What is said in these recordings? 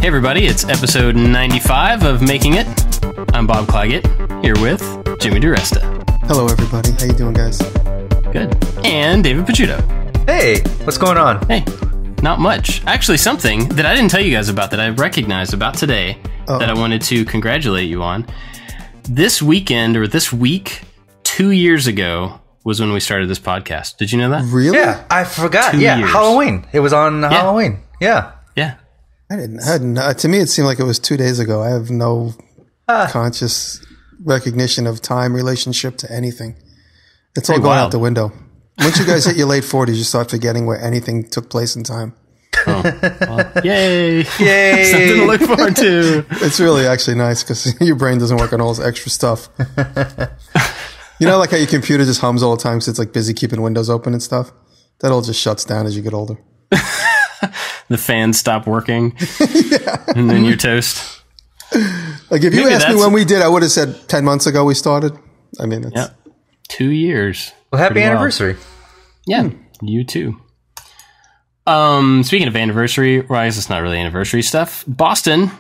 everybody, it's episode 95 of Making It. I'm Bob Clagett, here with Jimmy Diresta. Hello, everybody. How you doing, guys? Good. And David Picciuto. Hey, what's going on? Hey, not much. Actually, something that I didn't tell you guys about that I recognized about today that I wanted to congratulate you on. This weekend, or this week, 2 years ago, was when we started this podcast. Did you know that? Really? Yeah, I forgot. 2 years. Halloween. It was on Halloween. Yeah. Yeah. I didn't. To me, it seemed like it was 2 days ago. I have no conscious recognition of time relationship to anything. It's all going out the window. Once you guys hit your late 40s, you start forgetting where anything took place in time. Oh, well, yay. Yay. Something to look forward to. It's really actually nice because your brain doesn't work on all this extra stuff. You know, like how your computer just hums all the time because it's like busy keeping windows open and stuff? That all just shuts down as you get older. The fans stop working. Yeah. And then you're toast. Like if you asked me when we did, I would have said 10 months ago we started. I mean, it's... Yep. 2 years. Well, happy anniversary. Yeah, you too. Speaking of anniversary, well, I guess it's not really anniversary stuff. Boston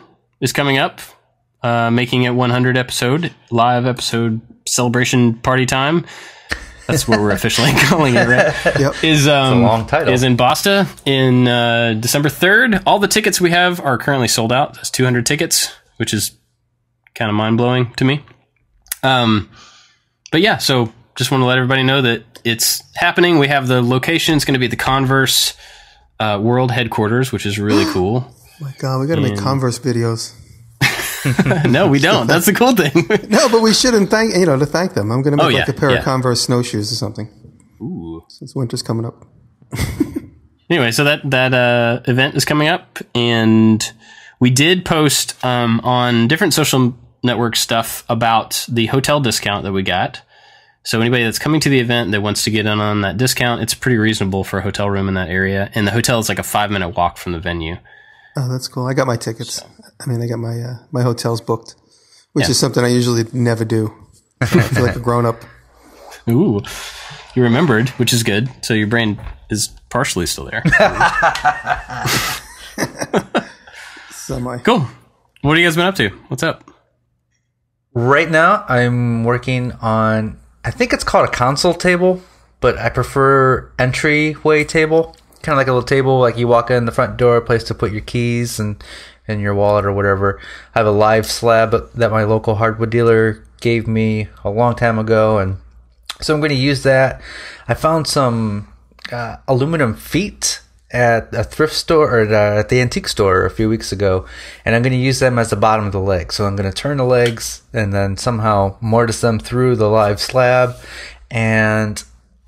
is coming up, making it 100 episode, live episode celebration party time. That's what we're officially calling it, right? Yep. It's a long title. Is in Boston in December 3rd. All the tickets we have are currently sold out. That's 200 tickets, which is kind of mind-blowing to me. But yeah, so just want to let everybody know that it's happening. We have the location. It's going to be at the Converse World Headquarters, which is really cool. Oh my God, we got to make Converse videos. No, we don't. That's the cool thing. No, but we shouldn't thank them. I'm going to make a pair of Converse snowshoes or something. Ooh. Since winter's coming up. Anyway, so that event is coming up, and we did post on different social network stuff about the hotel discount that we got. So anybody that's coming to the event that wants to get in on that discount, it's pretty reasonable for a hotel room in that area. And the hotel is like a 5-minute walk from the venue. Oh, that's cool. I got my tickets. So. I mean, I got my hotels booked, which is something I usually never do. I feel like a grown-up. Ooh, you remembered, which is good. So your brain is partially still there. Semi. Cool. What have you guys been up to? What's up? Right now, I'm working on, I think it's called a console table, but I prefer entryway table. Kind of like a little table, like you walk in the front door, place to put your keys and your wallet or whatever. I have a live slab that my local hardwood dealer gave me a long time ago, and so I'm going to use that. I found some aluminum feet at a thrift store or at the antique store a few weeks ago, and I'm going to use them as the bottom of the leg. So I'm going to turn the legs and then somehow mortise them through the live slab, and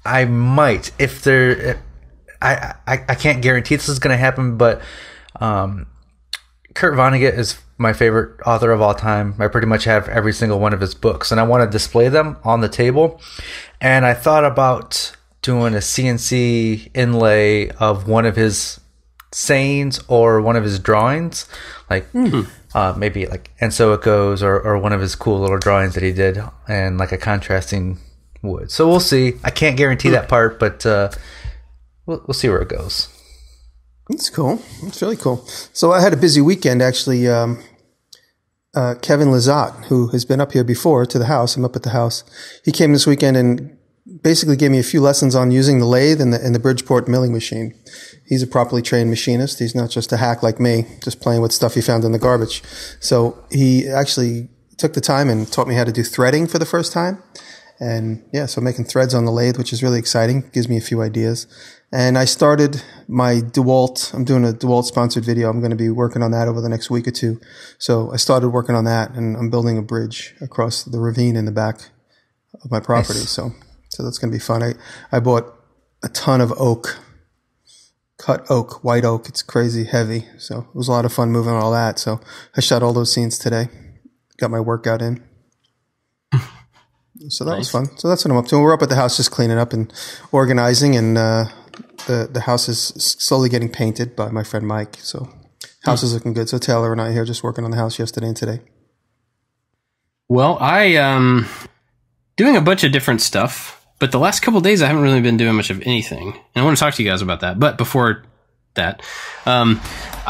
I might, if they're... I can't guarantee this is going to happen, but Kurt Vonnegut is my favorite author of all time. I pretty much have every single one of his books, and I want to display them on the table. And I thought about doing a CNC inlay of one of his sayings or one of his drawings, like maybe like "and so it goes" or one of his cool little drawings that he did, and like a contrasting wood. So we'll see. I can't guarantee that part, but we'll see where it goes. That's cool. That's really cool. So I had a busy weekend, actually. Kevin Lizotte, who has been up here before to the house, I'm up at the house. He came this weekend and basically gave me a few lessons on using the lathe and the Bridgeport milling machine. He's a properly trained machinist. He's not just a hack like me, just playing with stuff he found in the garbage. So he actually took the time and taught me how to do threading for the first time. And yeah, so making threads on the lathe, which is really exciting, gives me a few ideas. And I started my DeWalt. I'm doing a DeWalt sponsored video. I'm going to be working on that over the next week or two. So I started working on that, and I'm building a bridge across the ravine in the back of my property. Nice. So that's going to be fun. I bought a ton of oak, cut oak, white oak. It's crazy heavy. So it was a lot of fun moving all that. So I shot all those scenes today. Got my workout in. So that was fun. So that's what I'm up to. We're up at the house just cleaning up and organizing, and the house is slowly getting painted by my friend Mike. So house is looking good. So Taylor and I are here just working on the house yesterday and today. Well, I doing a bunch of different stuff, but the last couple of days I haven't really been doing much of anything. And I want to talk to you guys about that. But before that,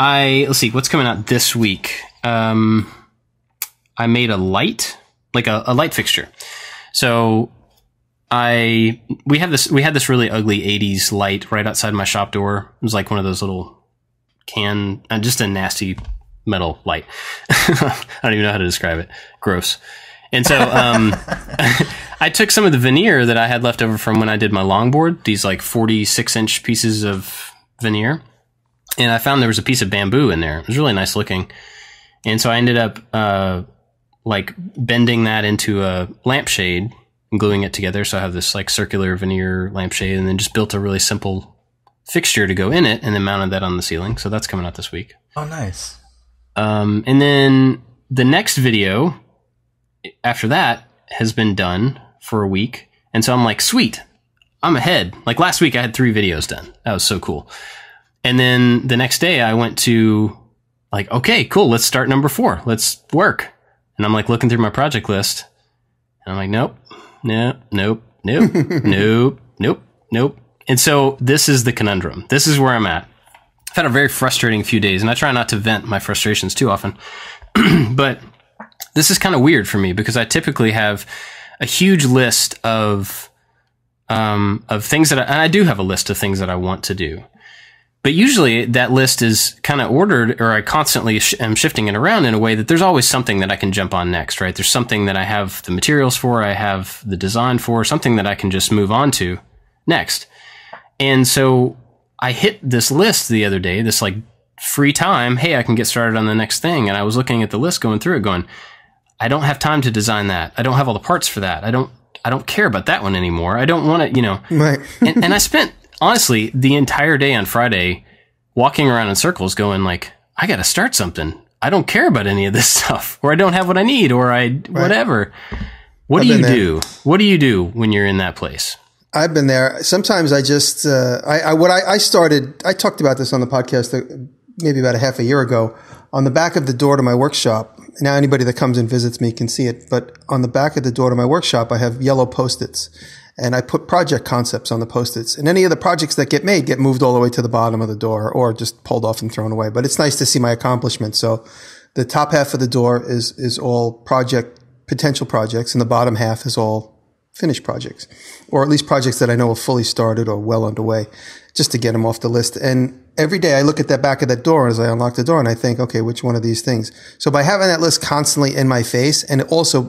let's see, what's coming out this week? I made a light, like a light fixture. So we had this really ugly 80s light right outside my shop door. It was like one of those little just a nasty metal light. I don't even know how to describe it. Gross. And so I took some of the veneer that I had left over from when I did my longboard, these like 46-inch pieces of veneer, and I found there was a piece of bamboo in there. It was really nice looking. And so I ended up like bending that into a lampshade and gluing it together. So I have this like circular veneer lampshade, and then just built a really simple fixture to go in it, and then mounted that on the ceiling. So that's coming out this week. Oh, nice. And then the next video after that has been done for a week. And so I'm like, sweet, I'm ahead. Like last week I had 3 videos done. That was so cool. And then the next day I went to like, okay, cool. Let's start number 4. Let's work. And I'm like looking through my project list, and I'm like, nope. And so this is the conundrum. This is where I'm at. I've had a very frustrating few days, and I try not to vent my frustrations too often. But this is kind of weird for me because I typically have a huge list of things and I do have a list of things that I want to do. But usually that list is kind of ordered, or I constantly am shifting it around in a way that there's always something that I can jump on next, right? There's something that I have the materials for, I have the design for, something that I can just move on to next. And so I hit this list the other day, this like free time. Hey, I can get started on the next thing. And I was looking at the list, going through it, going, I don't have time to design that. I don't have all the parts for that. I don't care about that one anymore. I don't want to, Right. and I spent, honestly, the entire day on Friday walking around in circles going like, I got to start something. I don't care about any of this stuff, or I don't have what I need, or whatever. What do you do? What do you do when you're in that place? I've been there. Sometimes I just, I started, I talked about this on the podcast maybe about a half a year ago. On the back of the door to my workshop, now anybody that comes and visits me can see it, but on the back of the door to my workshop, I have yellow Post-its, and I put project concepts on the Post-its, and any of the projects that get made get moved all the way to the bottom of the door or just pulled off and thrown away. But it's nice to see my accomplishments. So the top half of the door is all potential projects, and the bottom half is all finished projects, or at least projects that I know are fully started or well underway, just to get them off the list. And every day I look at that back of that door as I unlock the door, and I think, okay, which one of these things? So by having that list constantly in my face, and also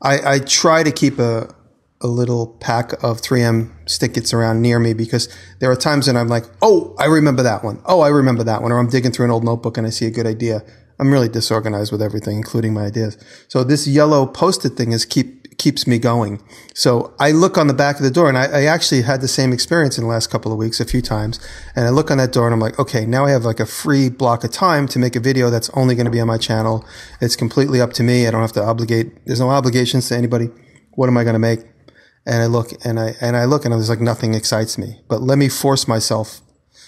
I try to keep a little pack of 3M stick-its around near me, because there are times when I'm like, oh, I remember that one. Oh, I remember that one. Or I'm digging through an old notebook and I see a good idea. I'm really disorganized with everything, including my ideas. So this yellow Post-it thing keeps me going. So I look on the back of the door, and I actually had the same experience in the last couple of weeks a few times. And I look on that door and I'm like, okay, now I have like a free block of time to make a video that's only going to be on my channel. It's completely up to me. I don't have to obligate. There's no obligations to anybody. What am I going to make? And I look and there's like nothing excites me, but let me force myself.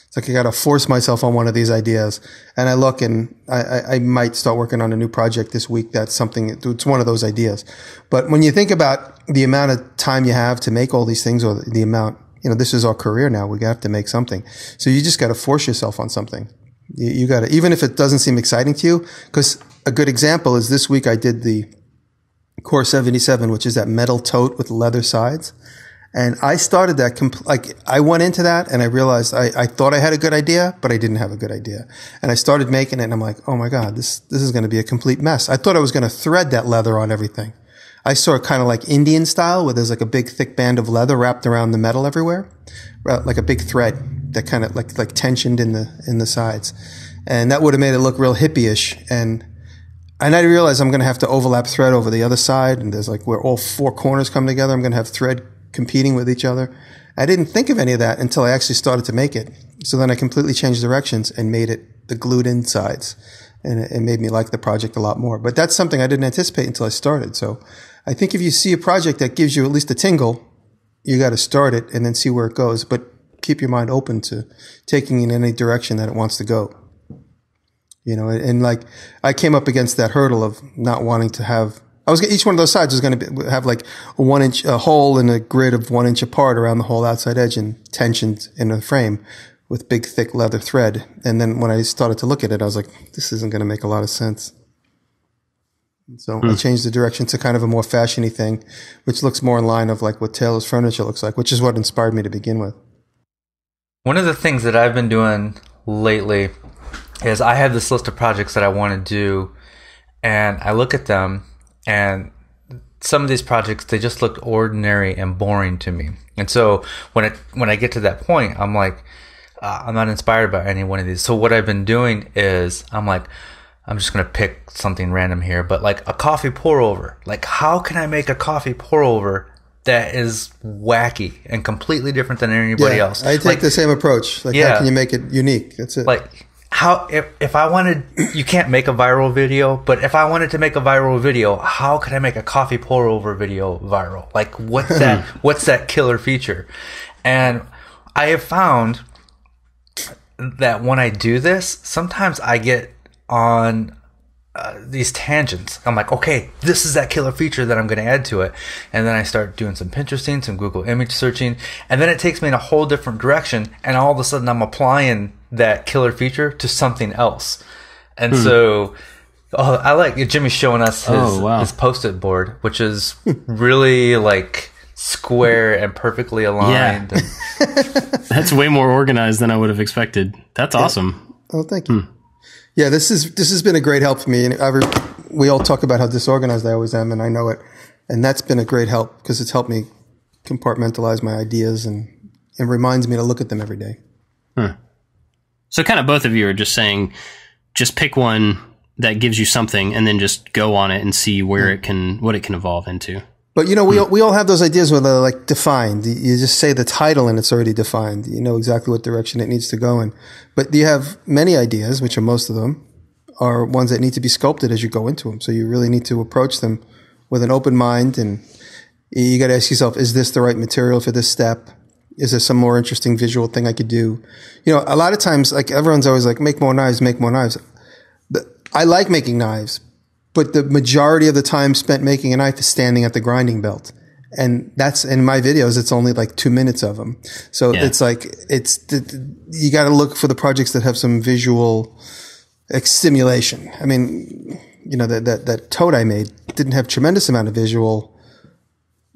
It's like I got to force myself on one of these ideas. And I look, and I might start working on a new project this week. That's something, it's one of those ideas. But when you think about the amount of time you have to make all these things, or the amount, this is our career now. We have to make something. So you just got to force yourself on something. You got to, even if it doesn't seem exciting to you, because a good example is this week I did the Core 77, which is that metal tote with leather sides. And I started that, I went into that and I realized I thought I had a good idea, but I didn't have a good idea. And I started making it, and I'm like, oh my God, this is going to be a complete mess. I thought I was going to thread that leather on everything. I saw it kind of like Indian style, where there's like a big thick band of leather wrapped around the metal everywhere, like a big thread that kind of like tensioned in the sides. And that would have made it look real hippie-ish. And I realized I'm going to have to overlap thread over the other side. And there's like where all 4 corners come together, I'm going to have thread competing with each other. I didn't think of any of that until I actually started to make it. So then I completely changed directions and made it the glued in sides. And it made me like the project a lot more. But that's something I didn't anticipate until I started. So I think if you see a project that gives you at least a tingle, you got to start it and then see where it goes. But keep your mind open to taking in any direction that it wants to go. And like I came up against that hurdle of not wanting to have, each one of those sides was going to have like a 1 inch, a hole in a grid of 1 inch apart around the whole outside edge and tensioned in the frame. with big, thick leather thread. And then when I started to look at it, I was like, this isn't going to make a lot of sense. So I changed the direction to kind of a more fashiony thing, which looks more in line of like what Taylor's furniture looks like, which is what inspired me to begin with. One of the things that I've been doing lately is I have this list of projects that I want to do, and I look at them, and some of these projects, they just look ordinary and boring to me. And so when I get to that point, I'm like, I'm not inspired by any one of these. So what I've been doing is I'm like, I'm just going to pick something random here, but like a coffee pour over. Like, how can I make a coffee pour over that is wacky and completely different than anybody else? I take the same approach. Like, how can you make it unique? That's it. Like, how, if I wanted, you can't make a viral video, but if I wanted to make a viral video, how could I make a coffee pour over video viral? Like, what's that killer feature? And I have found that when I do this, sometimes I get on these tangents. I'm like, okay, this is that killer feature that I'm going to add to it. And then I start doing some Pinteresting, some Google image searching, and then it takes me in a whole different direction. And all of a sudden I'm applying that killer feature to something else. And so I like Jimmy showing us his Post-it board, which is really like square and perfectly aligned. Yeah. That's way more organized than I would have expected. That's awesome. Oh, thank you. Yeah, this has been a great help for me. And we all talk about how disorganized I always am, and I know it. And that's been a great help because it's helped me compartmentalize my ideas and reminds me to look at them every day. So kind of both of you are just saying, just pick one that gives you something and then just go on it and see where what it can evolve into. But, you know, we all have those ideas where they're like defined. You just say the title and it's already defined. You know exactly what direction it needs to go in. But you have many ideas, which are most of them, are ones that need to be sculpted as you go into them. So you really need to approach them with an open mind, and you got to ask yourself, is this the right material for this step? Is there some more interesting visual thing I could do? You know, a lot of times, like everyone's always like, make more knives, make more knives. But I like making knives, but the majority of the time spent making a knife is standing at the grinding belt. And that's in my videos, it's only like 2 minutes of them. So it's like, you got to look for the projects that have some visual stimulation. I mean, you know, that tote I made didn't have tremendous amount of visual,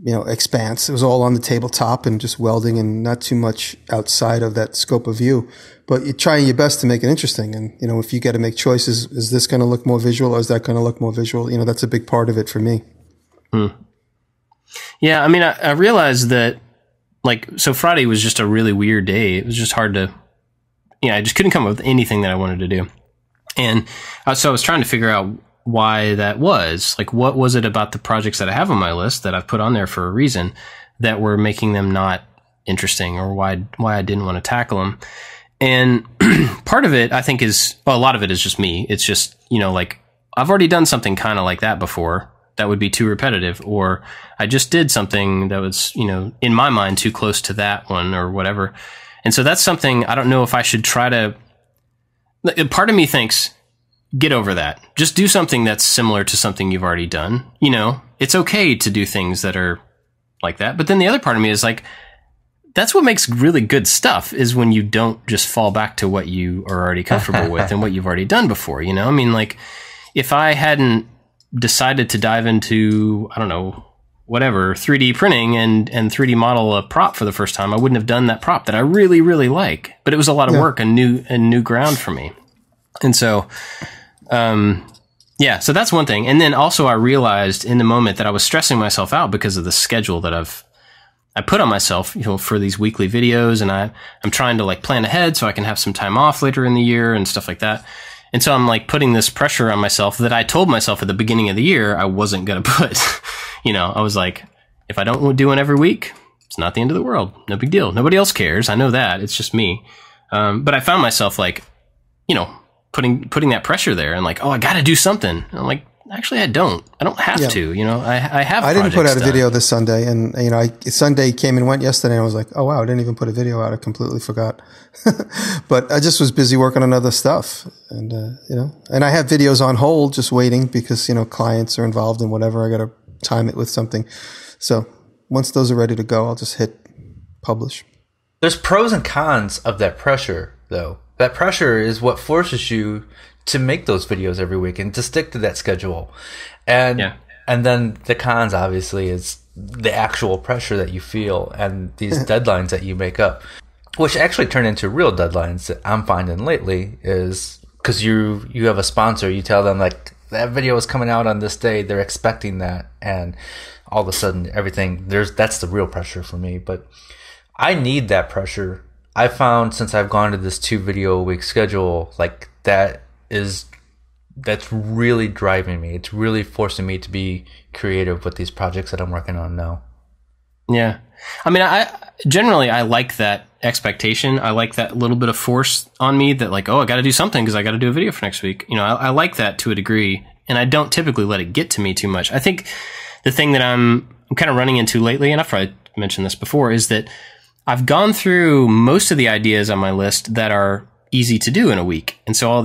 you know, expanse. It was all on the tabletop and just welding and not too much outside of that scope of view. But you're trying your best to make it interesting. And, you know, if you got to make choices, is this going to look more visual or is that going to look more visual? You know, that's a big part of it for me. Yeah, I mean, I realized that, like, so Friday was just a really weird day. It was just hard to, I just couldn't come up with anything that I wanted to do. And so I was trying to figure out why that was. Like, what was it about the projects that I have on my list that I've put on there for a reason that were making them not interesting, or why I didn't want to tackle them. And part of it, I think, is, well, a lot of it is just me. It's just, like, I've already done something kind of like that before that would be too repetitive, or I just did something that was, in my mind, too close to that one or whatever. And so that's something I don't know if I should try to, part of me thinks, get over that. Just do something that's similar to something you've already done. It's okay to do things that are like that. But then the other part of me is like, that's what makes really good stuff, is when you don't just fall back to what you are already comfortable with and what you've already done before, I mean, like, if I hadn't decided to dive into, I don't know, whatever, 3D printing and 3D model a prop for the first time, I wouldn't have done that prop that I really, really like. But it was a lot of work and new ground for me. And so, so that's one thing. And then also I realized in the moment that I was stressing myself out because of the schedule that I put on myself, for these weekly videos, and I'm trying to like plan ahead so I can have some time off later in the year and stuff like that. And so I'm like putting this pressure on myself that I told myself at the beginning of the year I wasn't going to put. I was like, if I don't do one every week, it's not the end of the world. No big deal. Nobody else cares. I know that. It's just me. But I found myself like, putting that pressure there and like, oh, I got to do something. And I'm like, actually, I don't have to, I have. I didn't put out a video this Sunday, and Sunday came and went yesterday, and I was like, oh wow, I didn't even put a video out. I completely forgot. But I just was busy working on other stuff, and and I have videos on hold, just waiting because clients are involved in whatever. I got to time it with something. So once those are ready to go, I'll just hit publish. There's pros and cons of that pressure, though. That pressure is what forces you to make those videos every week and to stick to that schedule. And then the cons, obviously, is the actual pressure that you feel and these deadlines that you make up, which actually turn into real deadlines that I'm finding lately is because you have a sponsor. You tell them, like, that video is coming out on this day. They're expecting that. And all of a sudden, that's the real pressure for me. But I need that pressure. I found since I've gone to this 2 video a week schedule, like that's really driving me. It's really forcing me to be creative with these projects that I'm working on now. Yeah. I mean, I like that expectation. I like that little bit of force on me that, like, oh, I got to do something because I got to do a video for next week. You know, I like that to a degree, and I don't typically let it get to me too much. I think the thing that I'm kind of running into lately, and I've probably mentioned this before, is that I've gone through most of the ideas on my list that are easy to do in a week. And so most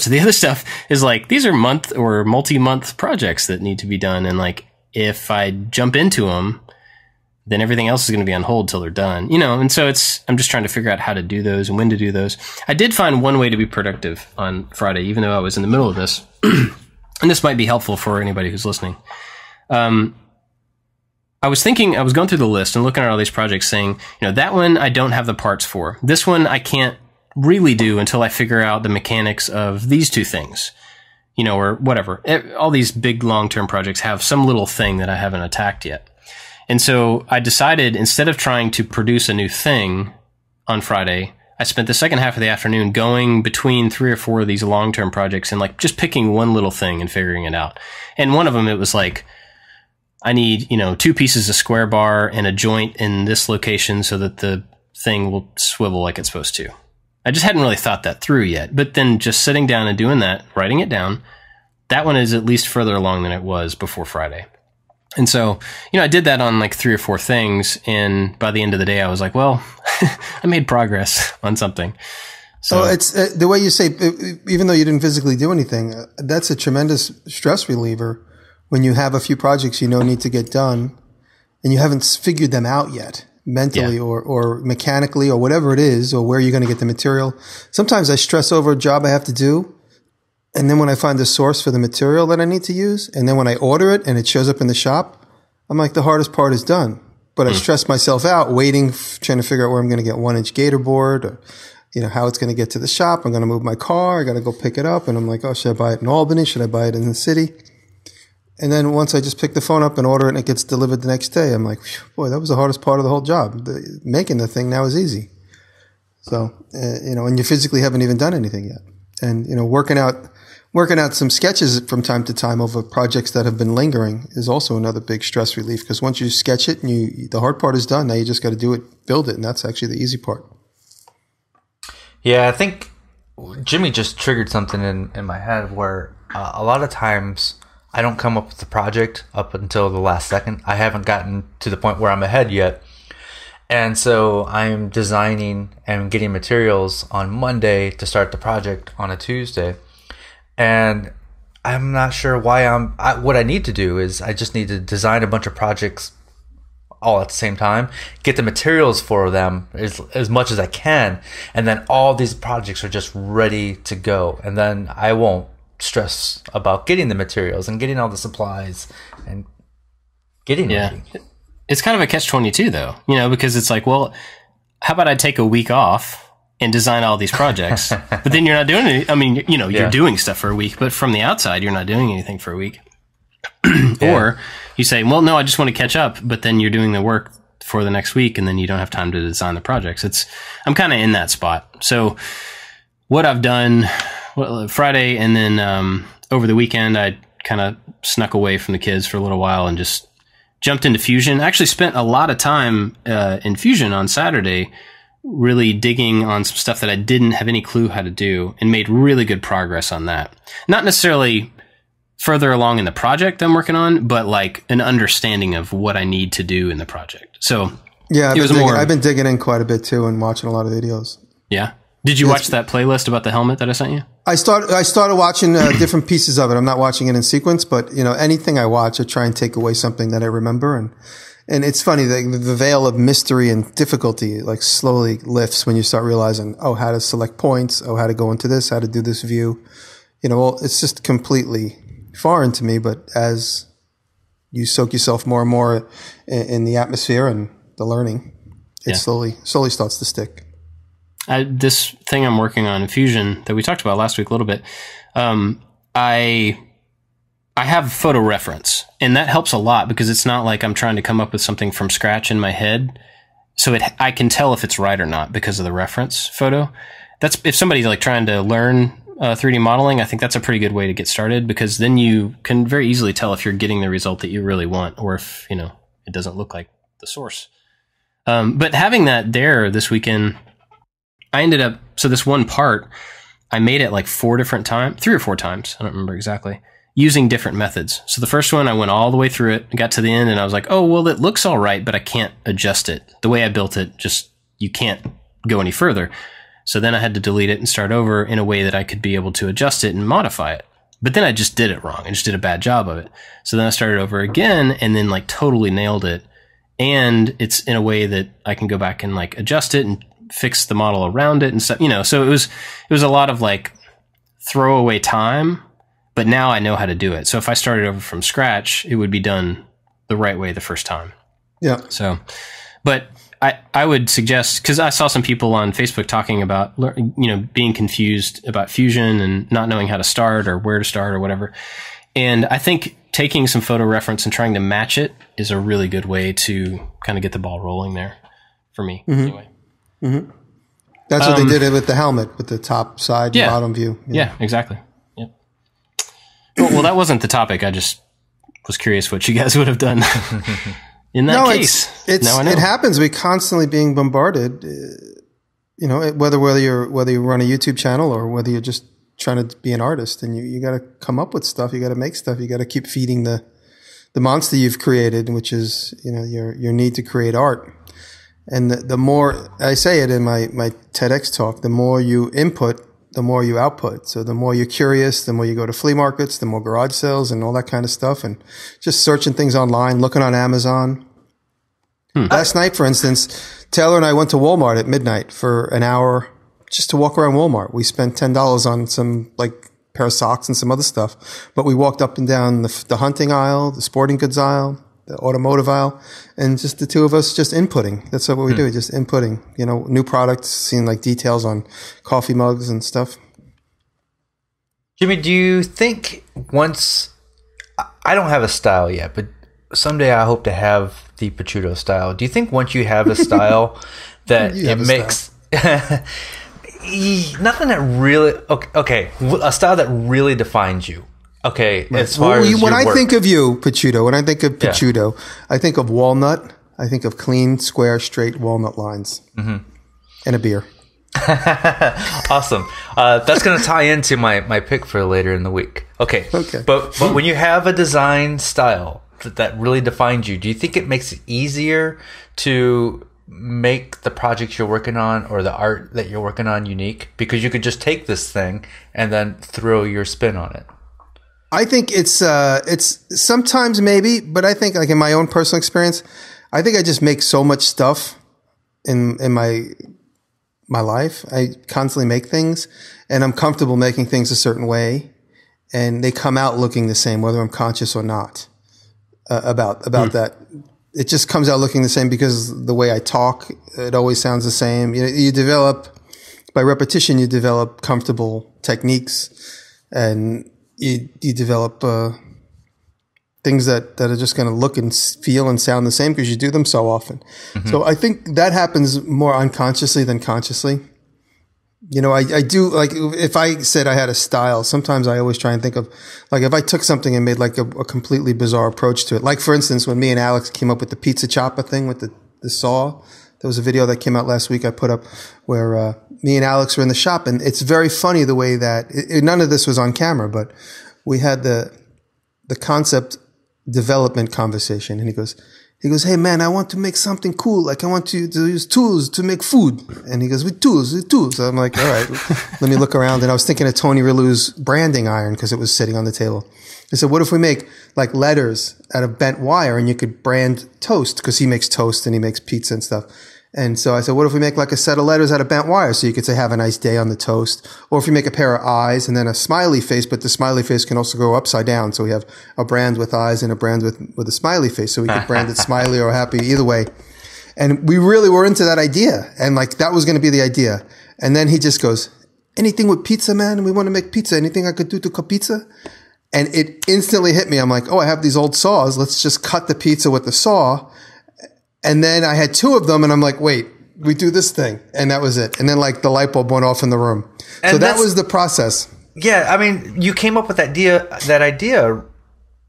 of the other stuff is like, these are month or multi-month projects that need to be done. And like, if I jump into them, then everything else is going to be on hold till they're done, you know? And so I'm just trying to figure out how to do those and when to do those. I did find one way to be productive on Friday, even though I was in the middle of this. And this might be helpful for anybody who's listening. I was going through the list and looking at all these projects saying, you know, that one I don't have the parts for. This one I can't really do until I figure out the mechanics of these 2 things, you know, or whatever. All these big long-term projects have some little thing that I haven't attacked yet. And so I decided, instead of trying to produce a new thing on Friday, I spent the second half of the afternoon going between 3 or 4 of these long-term projects and like just picking one little thing and figuring it out. And one of them, it was like, I need, you know, 2 pieces of square bar and a joint in this location so that the thing will swivel like it's supposed to. I just hadn't really thought that through yet. But then just sitting down and doing that, writing it down, that one is at least further along than it was before Friday. And so, you know, I did that on like 3 or 4 things. And by the end of the day, I was like, well, I made progress on something. So it's the way you say, even though you didn't physically do anything, that's a tremendous stress reliever. When you have a few projects you know need to get done and you haven't figured them out yet, mentally or mechanically or whatever it is, or where you're going to get the material. Sometimes I stress over a job I have to do. And then when I find the source for the material that I need to use, and then when I order it and it shows up in the shop, I'm like, the hardest part is done. But I stress myself out waiting, trying to figure out where I'm going to get 1-inch gator board, or, you know, how it's going to get to the shop. I'm going to move my car. I got to go pick it up. And I'm like, oh, should I buy it in Albany? Should I buy it in the city? And then once I just pick the phone up and order it and it gets delivered the next day, I'm like, boy, that was the hardest part of the whole job. Making the thing now is easy. So, you know, and you physically haven't even done anything yet. And, you know, working out some sketches from time to time over projects that have been lingering is also another big stress relief, because once you sketch it and the hard part is done, now you just got to do it, build it. And that's actually the easy part. Yeah, I think Jimmy just triggered something in my head where a lot of times I don't come up with the project up until the last second. I haven't gotten to the point where I'm ahead yet. And so I'm designing and getting materials on Monday to start the project on a Tuesday. And I'm not sure why what I need to do is I just need to design a bunch of projects all at the same time, get the materials for them as much as I can. And then all these projects are just ready to go. And then I won't stress about getting the materials and getting all the supplies and getting ready. It's kind of a catch-22 though, you know, because it's like, well, how about I take a week off and design all these projects, but then you're not doing it. I mean, you know, you're doing stuff for a week, but from the outside, you're not doing anything for a week. Or you say, well, no, I just want to catch up, but then you're doing the work for the next week and then you don't have time to design the projects. I'm kind of in that spot. So what I've done Friday and then over the weekend, I kind of snuck away from the kids for a little while and just jumped into Fusion. I actually spent a lot of time in Fusion on Saturday, really digging on some stuff that I didn't have any clue how to do, and made really good progress on that. Not necessarily further along in the project I'm working on, but like an understanding of what I need to do in the project. So yeah, I've been digging in quite a bit too and watching a lot of videos. Yeah. Did you watch that playlist about the helmet that I sent you? I started watching different pieces of it. I'm not watching it in sequence, but you know, anything I watch, I try and take away something that I remember. And And it's funny, the veil of mystery and difficulty like slowly lifts when you start realizing, oh, how to select points, oh, how to go into this, how to do this view. Well, it's just completely foreign to me, but as you soak yourself more and more in the atmosphere and the learning, it slowly starts to stick. This thing I'm working on in Fusion that we talked about last week a little bit, I have photo reference, and that helps a lot because it's not like I'm trying to come up with something from scratch in my head. So I can tell if it's right or not because of the reference photo. That's if somebody's like trying to learn 3D modeling, I think that's a pretty good way to get started because then you can very easily tell if you're getting the result that you really want or if, it doesn't look like the source. But having that there this weekend, I ended up, so this one part, I made it like 3 or 4 times. I don't remember exactly. Using different methods. So the first one, I went all the way through it, got to the end, and I was like, oh, well, it looks all right, but I can't adjust it. The way I built it, you can't go any further. So then I had to delete it and start over in a way that I could be able to adjust it and modify it. But then I just did it wrong. I just did a bad job of it. So then I started over again and then like totally nailed it. And it's in a way that I can go back and like adjust it and fix the model around it and stuff, so it was a lot of like throwaway time. But now I know how to do it. So if I started over from scratch, it would be done the right way the first time. Yeah. So, but I would suggest, because I saw some people on Facebook talking about, being confused about Fusion and not knowing how to start or where to start or whatever. And I think taking some photo reference and trying to match it is a really good way to kind of get the ball rolling there for me anyway. Mm-hmm. That's what they did with the helmet, with the top, side, bottom view. Yeah, exactly. Well, that wasn't the topic. I just was curious what you guys would have done in that case. Now I know. It happens. We're constantly being bombarded. Whether you run a YouTube channel or whether you're just trying to be an artist, and you got to come up with stuff. You got to make stuff. You got to keep feeding the monster you've created, which is your need to create art. And the more I say it in my TEDx talk, the more you input, the more you output. So the more you're curious, the more you go to flea markets, the more garage sales and all that kind of stuff, and just searching things online, looking on Amazon. Last night, for instance, Taylor and I went to Walmart at midnight for an hour just to walk around Walmart. We spent $10 on some like pair of socks and some other stuff, but we walked up and down the hunting aisle, the sporting goods aisle, the automotive aisle, and just the two of us just inputting. That's what we do, just inputting, new products, seeing like details on coffee mugs and stuff. Jimmy, do you think I don't have a style yet, but someday I hope to have the Picciuto style. Do you think once you have a style that it makes nothing that really, a style that really defines you? Okay, right. As far as when I think of you, Picciuto, I think of walnut. I think of clean, square, straight walnut lines, and a beer. Awesome. That's going to tie into my pick for later in the week. Okay. But when you have a design style that really defines you, do you think it makes it easier to make the projects you're working on or the art that you're working on unique? Because you could just take this thing and then throw your spin on it. I think it's sometimes maybe, but I think like in my own personal experience, I think I just make so much stuff in my life. I constantly make things, and I'm comfortable making things a certain way, and they come out looking the same, whether I'm conscious or not about that. It just comes out looking the same because the way I talk, it always sounds the same. You develop by repetition. You develop comfortable techniques, and you develop things that are just going to look and feel and sound the same because you do them so often. So I think that happens more unconsciously than consciously. I do, like, if I said I had a style, sometimes I always try and think of, like, if I took something and made like a completely bizarre approach to it. Like, for instance, when me and Alex came up with the pizza chopper thing with the saw, there was a video that came out last week I put up where me and Alex were in the shop, and it's very funny the way that none of this was on camera, but we had the concept development conversation, and he goes, He goes, hey man, I want to make something cool. Like I want to use tools to make food. And he goes, with tools. So I'm like, all right, let me look around. And I was thinking of Tony Relou's branding iron because it was sitting on the table. I said, what if we make like letters out of bent wire and you could brand toast, because he makes toast and he makes pizza and stuff. And so I said, what if we make like a set of letters out of bent wire so you could say, have a nice day on the toast? Or if you make a pair of eyes and then a smiley face, but the smiley face can also go upside down. So we have a brand with eyes and a brand with a smiley face. So we could brand it smiley or happy, either way. And we really were into that idea. And like, that was going to be the idea. And then he just goes, anything with pizza, man? We want to make pizza. Anything I could do to cook pizza? And it instantly hit me. I'm like, oh, I have these old saws. Let's just cut the pizza with the saw. And then I had two of them and I'm like, wait, we do this thing. And that was it. And then like the light bulb went off in the room. And so that was the process. Yeah. I mean, you came up with that idea,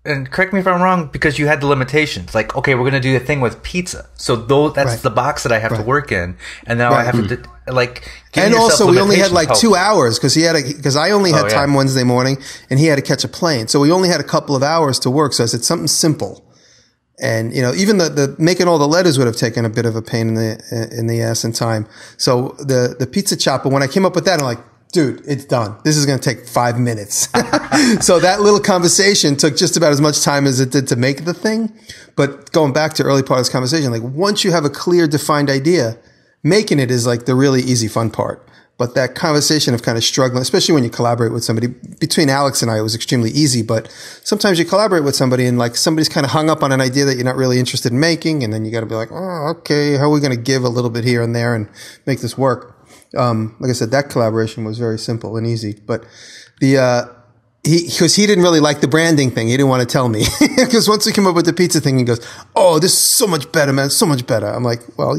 and correct me if I'm wrong, because you had the limitations. Like, okay, we're going to do the thing with pizza. So that's the box that I have to work in. And now I have to like, and also we only had like 2 hours because I only had time Wednesday morning and he had to catch a plane. So we only had a couple of hours to work. So I said something simple. And, you know, even the making all the letters would have taken a bit of a pain in the ass and time. So the pizza chopper, when I came up with that, I'm like, dude, it's done. This is going to take 5 minutes. So that little conversation took just about as much time as it did to make the thing. But going back to early part of this conversation, like once you have a clear defined idea, making it is like the really easy fun part. But that conversation of kind of struggling, especially when you collaborate with somebody, between Alex and I, it was extremely easy. But sometimes you collaborate with somebody and like somebody's kind of hung up on an idea that you're not really interested in making. And then you got to be like, oh, okay, how are we going to give a little bit here and there and make this work? Like I said, that collaboration was very simple and easy. But because he didn't really like the branding thing. He didn't want to tell me. Because once we came up with the pizza thing, he goes, oh, this is so much better, man. So much better. I'm like, well,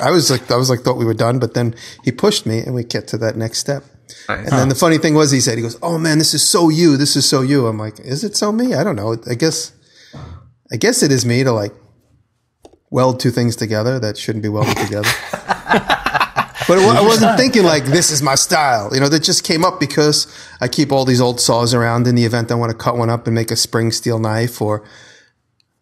I was like, thought we were done. But then he pushed me and we get to that next step. And then the funny thing was he goes, oh man, this is so you. This is so you. I'm like, is it so me? I don't know. I guess it is me to like weld two things together that shouldn't be welded together. But I wasn't thinking like, this is my style. You know, that just came up because I keep all these old saws around in the event I want to cut one up and make a spring steel knife, or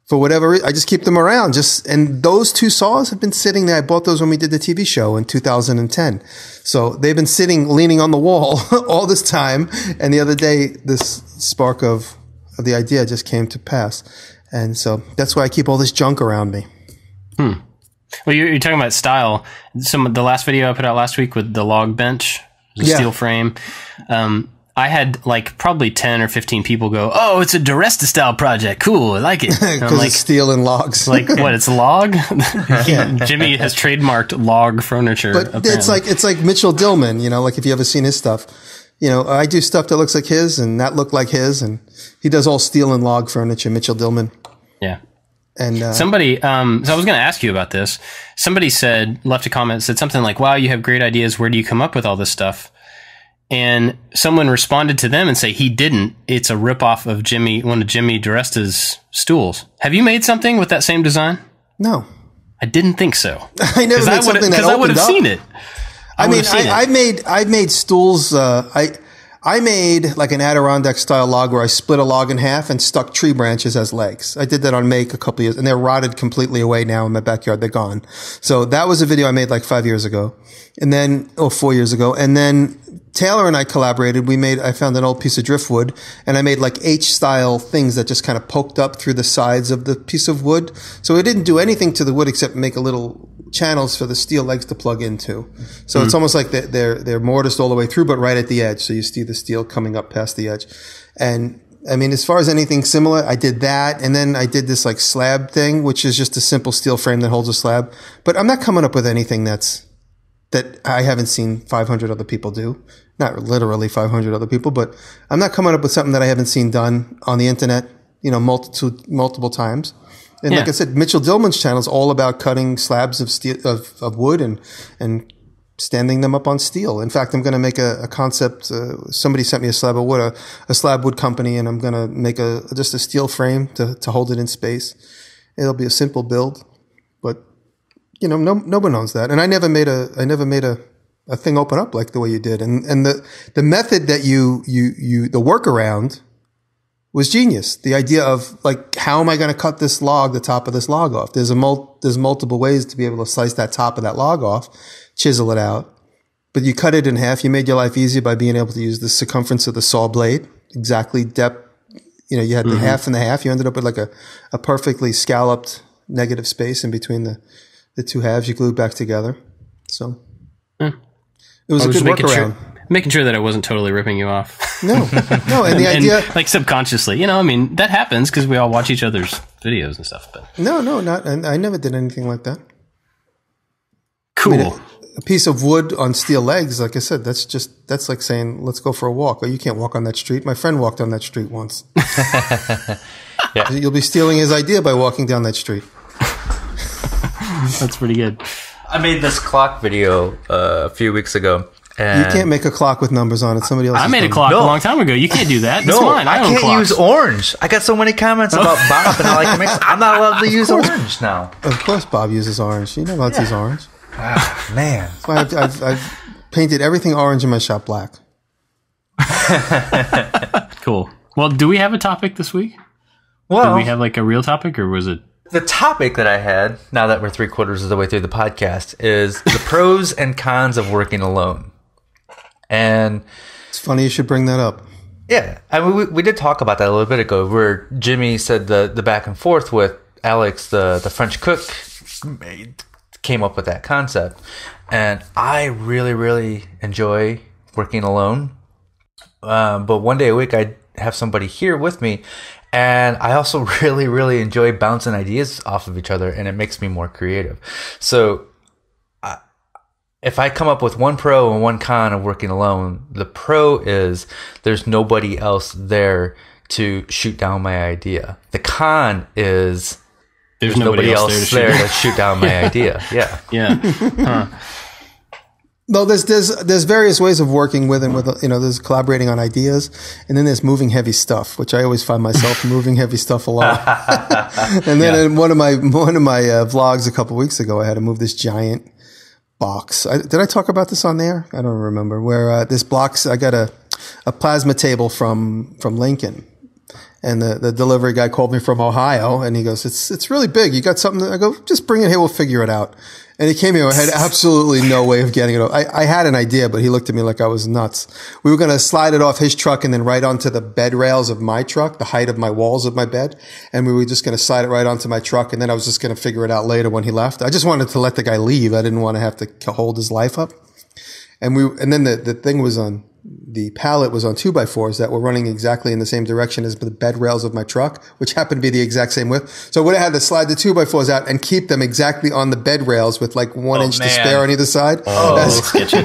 for whatever reason, I just keep them around. And those two saws have been sitting there. I bought those when we did the TV show in 2010. So they've been sitting, leaning on the wall all this time. And the other day, this spark of the idea just came to pass. And so that's why I keep all this junk around me. Well, you're talking about style. The last video I put out last week with the log bench, the steel frame. I had like probably 10 or 15 people go, "Oh, it's a Diresta style project. Cool, I like it." Because like, it's steel and logs. Like what? It's log. Jimmy has trademarked log furniture. But apparently. it's like Mitchell Dillman. You know, like if you ever seen his stuff. You know, I do stuff that looks like his and that looked like his, and he does all steel and log furniture. Mitchell Dillman. Yeah. And somebody, so I was going to ask you about this. Somebody left a comment, said something like, "Wow, you have great ideas. Where do you come up with all this stuff?" And someone responded to them and say, he didn't. It's a ripoff of one of Jimmy Diresta's stools. Have you made something with that same design? No. I didn't think so. I never made something that opened up. Because I would have seen it. I made stools. I made like an Adirondack style log where I split a log in half and stuck tree branches as legs. I did that on Make a couple of years, and they're rotted completely away now in my backyard. They're gone. So that was a video I made like 5 years ago, 4 years ago. And then Taylor and I collaborated. I found an old piece of driftwood and I made like H-style things that just kind of poked up through the sides of the piece of wood. So it didn't do anything to the wood except make a little channels for the steel legs to plug into. So it's almost like they're mortised all the way through, but right at the edge. So you see the steel coming up past the edge. And I mean, as far as anything similar, I did that. And then I did this like slab thing, which is just a simple steel frame that holds a slab. But I'm not coming up with anything that I haven't seen 500 other people do. Not literally 500 other people, but I'm not coming up with something that I haven't seen done on the internet, you know, multiple times. And like I said, Mitchell Dillman's channel is all about cutting slabs of steel, of wood and standing them up on steel. In fact, I'm going to make a concept. Somebody sent me a slab of wood, a slab wood company, and I'm going to make just a steel frame to hold it in space. It'll be a simple build, but you know, no one owns that. And I never made a thing open up like the way you did. And the method that the workaround was genius. The idea of like, how am I going to cut this log, the top of this log off? There's multiple ways to be able to slice that top of that log off, chisel it out. But you cut it in half. You made your life easier by being able to use the circumference of the saw blade, exactly depth. You know, you had the half and the half. You ended up with like a perfectly scalloped negative space in between the two halves. You glued back together. So it was a good workaround. Making sure that I wasn't totally ripping you off. No. And the idea, like subconsciously, you know, I mean, that happens because we all watch each other's videos and stuff. But no, not. I never did anything like that. Cool. I mean, a piece of wood on steel legs, like I said, that's like saying, let's go for a walk. Oh, you can't walk on that street. My friend walked on that street once. Yeah. You'll be stealing his idea by walking down that street. That's pretty good. I made this clock video a few weeks ago. You can't make a clock with numbers on it. Somebody else. I made a clock a long time ago. You can't do that. That's mine. I can't use orange. I got so many comments about Bob and how I can mix. I'm not allowed to use orange now. Of course, Bob uses orange. You're not allowed to use orange. Ah, man. That's why I've painted everything orange in my shop black. Cool. Well, do we have a topic this week? Well, did we have like a real topic, or was it? The topic that I had, now that we're 3/4 of the way through the podcast, is the pros and cons of working alone. And it's funny you should bring that up. Yeah, I mean, we did talk about that a little bit ago, where Jimmy said the back and forth with Alex, the French cook, came up with that concept. And I really, really enjoy working alone. But one day a week, I have somebody here with me. And I also really, really enjoy bouncing ideas off of each other, and it makes me more creative. So if I come up with one pro and one con of working alone, the pro is there's nobody else there to shoot down my idea. The con is there's nobody else there to shoot down my idea. Yeah. Yeah. Huh. No, there's various ways of working with, you know, there's collaborating on ideas, and then there's moving heavy stuff, which I always find myself moving heavy stuff a lot. And then in one of my vlogs a couple of weeks ago, I had to move this giant box. Did I talk about this on there? I don't remember. Where this box, I got a plasma table from Lincoln, and the delivery guy called me from Ohio, and he goes, "It's really big. You got something?" I go, "Just bring it here. We'll figure it out." And he came here. I had absolutely no way of getting it off. I had an idea, but he looked at me like I was nuts. We were going to slide it off his truck and then right onto the bed rails of my truck, the height of my walls of my bed. And we were just going to slide it right onto my truck. And then I was just going to figure it out later when he left. I just wanted to let the guy leave. I didn't want to have to hold his life up. And then the thing was the pallet was on 2x4s that were running exactly in the same direction as the bed rails of my truck, which happened to be the exact same width. So I would have had to slide the 2x4s out and keep them exactly on the bed rails with like 1 inch to spare on either side. Oh, sketchy.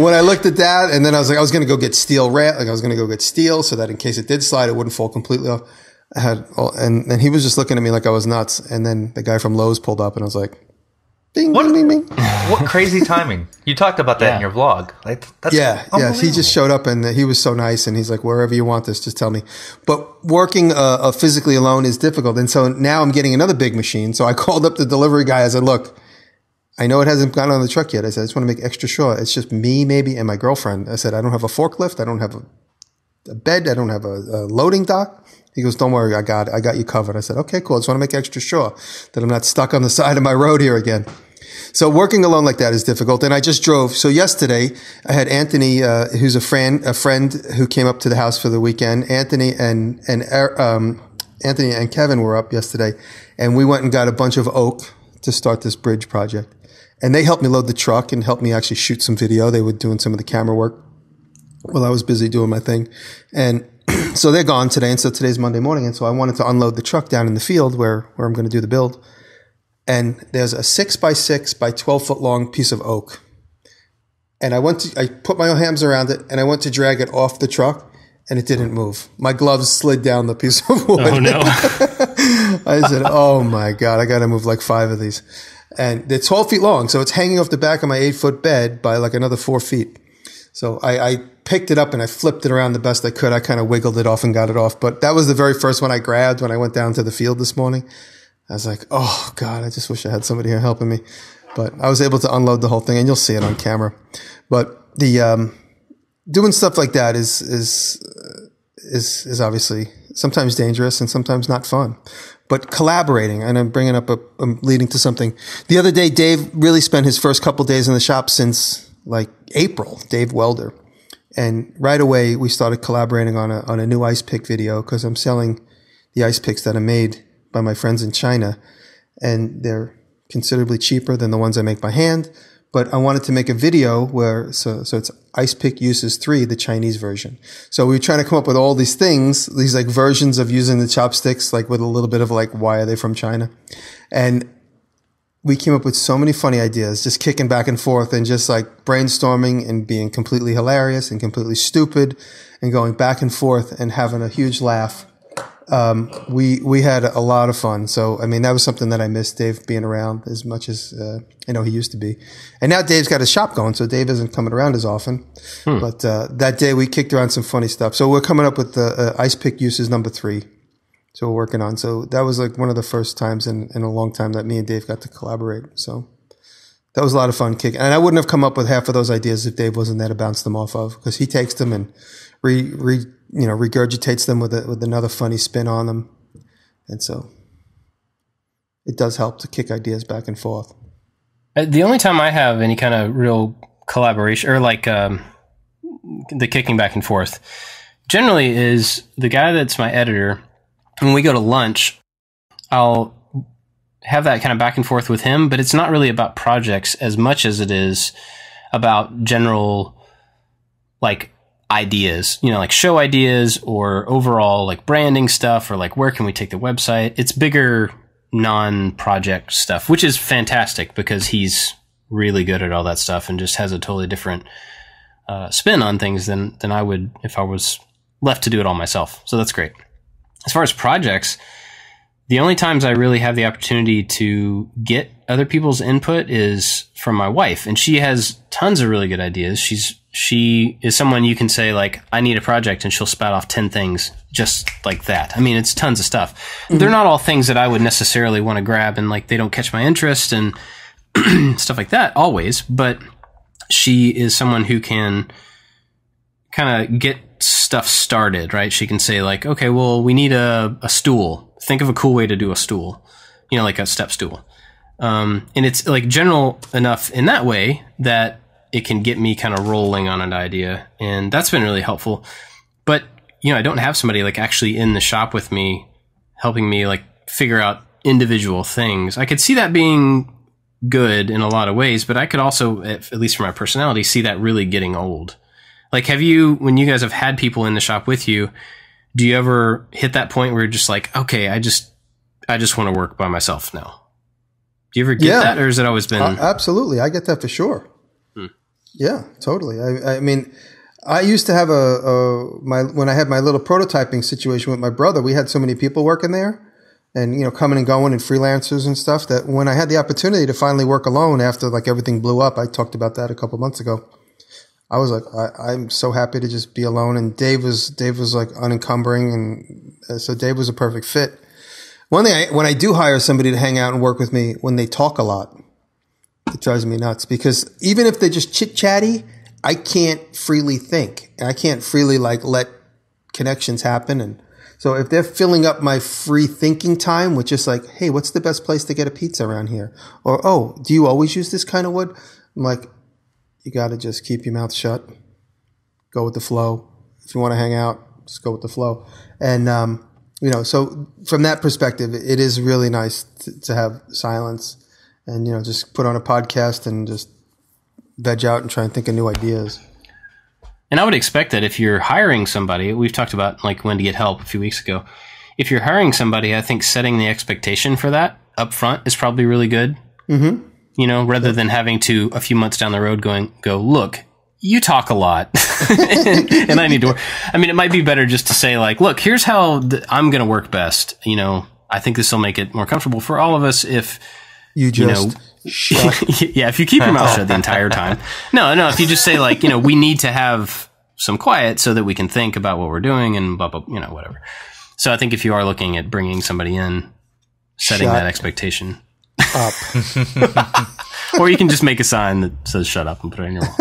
When I looked at that, and then I was like, I was going to go get steel so that in case it did slide, it wouldn't fall completely off. And he was just looking at me like I was nuts. And then the guy from Lowe's pulled up, and I was like, Bing, bing, bing, bing. What crazy timing. You talked about that in your vlog. That's He just showed up, and he was so nice, and he's like, wherever you want this, just tell me. But working physically alone is difficult. And so now I'm getting another big machine. So I called up the delivery guy. I said, look, I know it hasn't gone on the truck yet. I said, I just want to make extra sure. It's just me, maybe, and my girlfriend. I said, I don't have a forklift. I don't have a bed. I don't have a loading dock. He goes, don't worry. I got you covered. I said, okay, cool. I just want to make extra sure that I'm not stuck on the side of my road here again. So working alone like that is difficult. And I just drove. So yesterday I had Anthony, who's a friend who came up to the house for the weekend. Anthony and Kevin were up yesterday, and we went and got a bunch of oak to start this bridge project. And they helped me load the truck and helped me actually shoot some video. They were doing some of the camera work while I was busy doing my thing. And so they're gone today. And so today's Monday morning. And so I wanted to unload the truck down in the field where I'm going to do the build. And there's a 6x6 by 12 foot long piece of oak. And I put my hands around it, and I went to drag it off the truck, and it didn't move. My gloves slid down the piece of wood. Oh no. I said, oh my God, I got to move like 5 of these. And they're 12 feet long. So it's hanging off the back of my 8-foot bed by like another 4 feet. So I picked it up and I flipped it around the best I could. I kind of wiggled it off and got it off. But that was the very first one I grabbed when I went down to the field this morning. I was like, oh God, I just wish I had somebody here helping me. But I was able to unload the whole thing, and you'll see it on camera. But the doing stuff like that is obviously sometimes dangerous and sometimes not fun. But collaborating, and I'm bringing up I'm leading to something. The other day, Dave really spent his first couple days in the shop since like April, Dave Welder. And right away, we started collaborating on a new ice pick video because I'm selling the ice picks that are made by my friends in China. And they're considerably cheaper than the ones I make by hand. But I wanted to make a video where, so it's Ice Pick Uses 3, the Chinese version. So we were trying to come up with all these things, these like versions of using the chopsticks, like with a little bit of like, why are they from China? And we came up with so many funny ideas, just kicking back and forth and just like brainstorming and being completely hilarious and completely stupid and going back and forth and having a huge laugh. We had a lot of fun. So, I mean, that was something that I missed Dave being around as much as, he used to be. And now Dave's got a shop going, so Dave isn't coming around as often. But, that day we kicked around some funny stuff. So we're coming up with the, Ice Pick Uses number 3. So we're working on. So that was like one of the first times in a long time that me and Dave got to collaborate. So that was a lot of fun kicking. And I wouldn't have come up with half of those ideas if Dave wasn't there to bounce them off of, because he takes them and regurgitates them with another funny spin on them. And so it does help to kick ideas back and forth. The only time I have any kind of real collaboration or like the kicking back and forth generally is the guy that's my editor. When we go to lunch, I'll have that kind of back and forth with him, but it's not really about projects as much as it is about general like ideas, like show ideas or overall like branding stuff or like where can we take the website. It's bigger non-project stuff, which is fantastic because he's really good at all that stuff and just has a totally different spin on things than I would if I was left to do it all myself. So that's great. As far as projects, the only times I really have the opportunity to get other people's input is from my wife, and she has tons of really good ideas. She is someone you can say like, I need a project, and she'll spout off 10 things just like that. I mean, it's tons of stuff. Mm-hmm. They're not all things that I would necessarily want to grab, and like they don't catch my interest and stuff like that always, but she is someone who can kind of get stuff started, right? She can say like, okay, well, we need a stool. Think of a cool way to do a stool, like a step stool. And it's like general enough in that way that it can get me kind of rolling on an idea. And that's been really helpful. But, I don't have somebody like actually in the shop with me, helping me like figure out individual things. I could see that being good in a lot of ways, but I could also, at least for my personality, see that really getting old. Like, when you guys have had people in the shop with you, do you ever hit that point where you're just like, okay, I just want to work by myself now? Do you ever get that, or has it always been? Absolutely. I get that for sure. Yeah, totally. I mean, I used to have when I had my little prototyping situation with my brother, we had so many people working there and, coming and going and freelancers and stuff that when I had the opportunity to finally work alone after like everything blew up, I talked about that a couple months ago. I was like, I'm so happy to just be alone. And Dave was like unencumbering. And so Dave was a perfect fit. One thing, when I do hire somebody to hang out and work with me, when they talk a lot, it drives me nuts because even if they're just chit chatty, I can't freely think and I can't freely like let connections happen. And so if they're filling up my free thinking time with just like, hey, what's the best place to get a pizza around here? Or, oh, do you always use this kind of wood? I'm like, you got to just keep your mouth shut. Go with the flow. If you want to hang out, just go with the flow. And, so from that perspective, it is really nice to have silence and, just put on a podcast and just veg out and try and think of new ideas. And I would expect that if you're hiring somebody, we've talked about like when to get help a few weeks ago. If you're hiring somebody, I think setting the expectation for that up front is probably really good. Mm-hmm. Rather than having to a few months down the road go, look, you talk a lot and I need to work. I mean, it might be better just to say like, look, here's how I'm going to work best. I think this will make it more comfortable for all of us if you just shut. Yeah. If you keep your mouth shut the entire time. No, if you just say like, we need to have some quiet so that we can think about what we're doing and blah, blah, whatever. So I think if you are looking at bringing somebody in, setting that expectation up. Or you can just make a sign that says shut up and put it on your wall.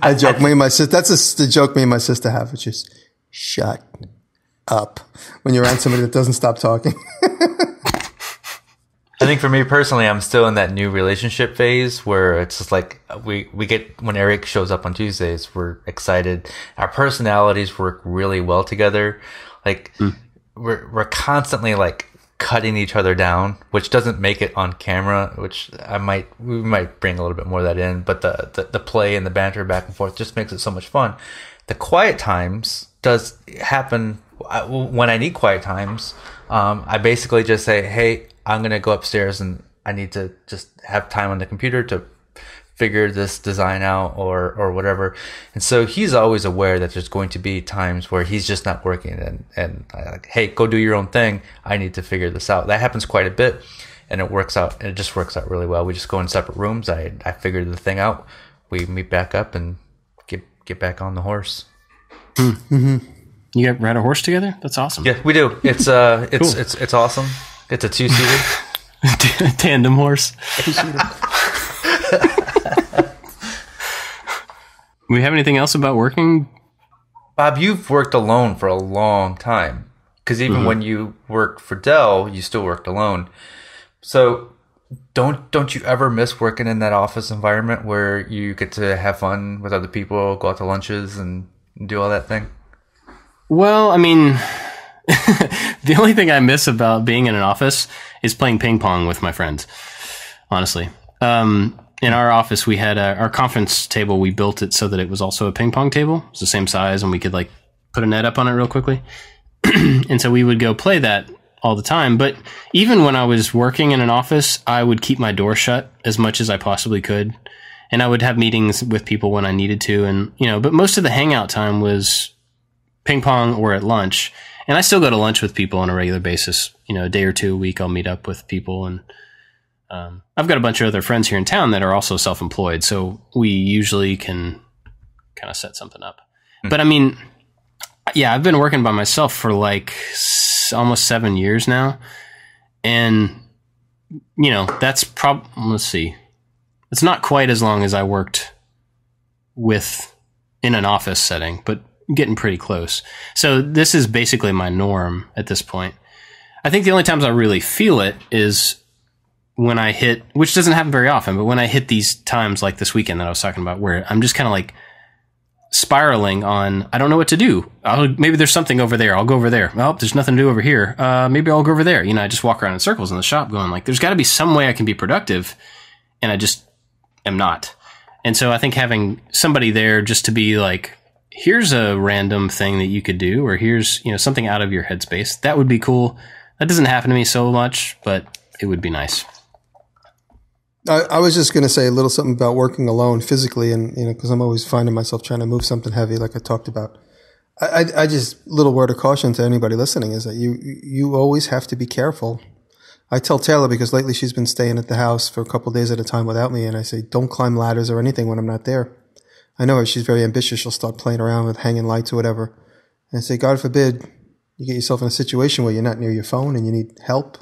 I joke. Me and my sister, that's the joke me and my sister have, which is shut up when you're around somebody that doesn't stop talking. I think for me personally, I'm still in that new relationship phase where it's just like we get, when Eric shows up on Tuesdays, we're excited. Our personalities work really well together. Like we're constantly like cutting each other down, which doesn't make it on camera, which we might bring a little bit more of that in, but the play and the banter back and forth just makes it so much fun. The quiet times does happen when I need quiet times. I basically just say, hey, I'm going to go upstairs and I need to just have time on the computer to figure this design out or whatever. And so he's always aware that there's going to be times where he's just not working and I like, hey, go do your own thing. I need to figure this out. That happens quite a bit and it works out, and it just works out really well. We just go in separate rooms. I figure the thing out. We meet back up and get back on the horse. Mm-hmm. You guys ride a horse together? That's awesome. Yeah, we do. It's Cool. it's awesome. It's a 2-seater. Tandem horse. 2-seater. We have anything else about working? Bob, you've worked alone for a long time. Because even when you worked for Dell, you still worked alone. So don't you ever miss working in that office environment where you get to have fun with other people, go out to lunches and do all that thing? Well, I mean, the only thing I miss about being in an office is playing ping pong with my friends, honestly. In our office, we had our conference table. We built it so that it was also a ping pong table. It's the same size, and we could like put a net up on it real quickly. And so we would go play that all the time. But even when I was working in an office, I would keep my door shut as much as I possibly could. And I would have meetings with people when I needed to. And, but most of the hangout time was ping pong or at lunch. And I still go to lunch with people on a regular basis. A day or two a week, I'll meet up with people. And I've got a bunch of other friends here in town that are also self-employed. So we usually can kind of set something up. But I mean, yeah, I've been working by myself for like almost 7 years now. And, that's let's see. It's not quite as long as I worked in an office setting, but getting pretty close. So this is basically my norm at this point. I think the only times I really feel it is when I hit, which doesn't happen very often, but when I hit these times like this weekend that I was talking about, where I'm just kind of like spiraling on, I don't know what to do. Maybe there's something over there. I'll go over there. Well, there's nothing to do over here. Maybe I'll go over there. I just walk around in circles in the shop going like, there's got to be some way I can be productive. And I just am not. And so I think having somebody there just to be like, here's a random thing that you could do, or here's, something out of your headspace. That would be cool. That doesn't happen to me so much, but it would be nice. I was just going to say a little something about working alone physically, and because I'm always finding myself trying to move something heavy, like I talked about. I just, little word of caution to anybody listening is that you always have to be careful. I tell Taylor, because lately she's been staying at the house for a couple of days at a time without me, and I say, don't climb ladders or anything when I'm not there. I know her; she's very ambitious. She'll start playing around with hanging lights or whatever. And I say, God forbid you get yourself in a situation where you're not near your phone and you need help.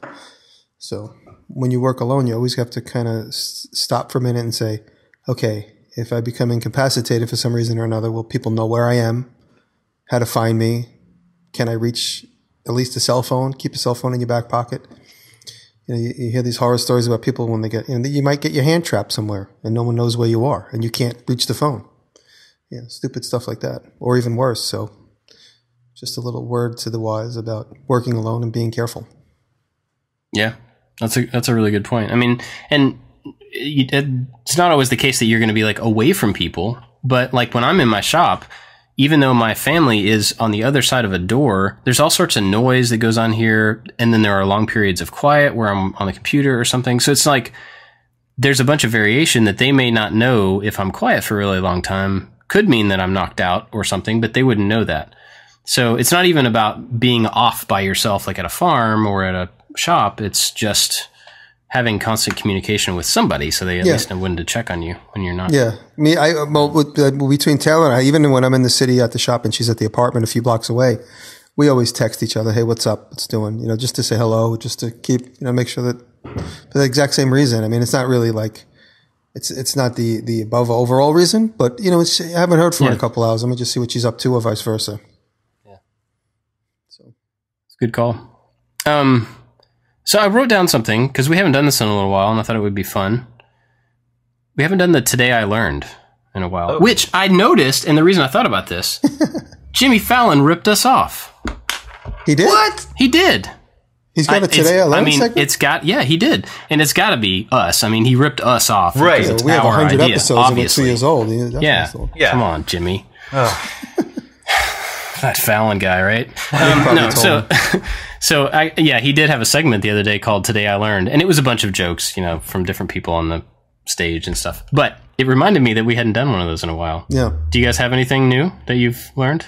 So when you work alone, you always have to kind of stop for a minute and say, okay, if I become incapacitated for some reason or another, will people know where I am, how to find me? Can I reach at least a cell phone? Keep a cell phone in your back pocket. You hear these horror stories about people when they get, you might get your hand trapped somewhere and no one knows where you are and you can't reach the phone. Stupid stuff like that, or even worse. So just a little word to the wise about working alone and being careful. Yeah. That's a really good point. I mean, and it's not always the case that you're going to be like away from people, but like when I'm in my shop, even though my family is on the other side of a door, there's all sorts of noise that goes on here. And then there are long periods of quiet where I'm on the computer or something. So it's like there's a bunch of variation that they may not know if I'm quiet for a really long time. Could mean that I'm knocked out or something, but they wouldn't know that. So it's not even about being off by yourself like at a farm or at a shop. It's just having constant communication with somebody so they at least know when to check on you when you're not. Yeah. Between Taylor and I, even when I'm in the city at the shop and she's at the apartment a few blocks away, we always text each other, hey, what's up? What's doing? Just to say hello, just to keep, make sure that for the exact same reason. I mean, it's not really like, it's not the above overall reason, but I haven't heard from her in a couple hours. Let me just see what she's up to or vice versa. Yeah. So. It's a good call. So I wrote down something because we haven't done this in a little while, and I thought it would be fun. We haven't done the Today I Learned in a while, which I noticed, and the reason I thought about this, Jimmy Fallon ripped us off. He did? What? He did. He's got a Today I Learned segment? It's got, yeah, he did. And it's got to be us. I mean, he ripped us off. Right. It's we have our 100 idea, episodes obviously. and we're 2 years old. Yeah. Yeah. Come on, Jimmy. Oh. That Fallon guy, right? He did have a segment the other day called Today I Learned, and it was a bunch of jokes, from different people on the stage and stuff. But it reminded me that we hadn't done one of those in a while. Yeah. Do you guys have anything new that you've learned?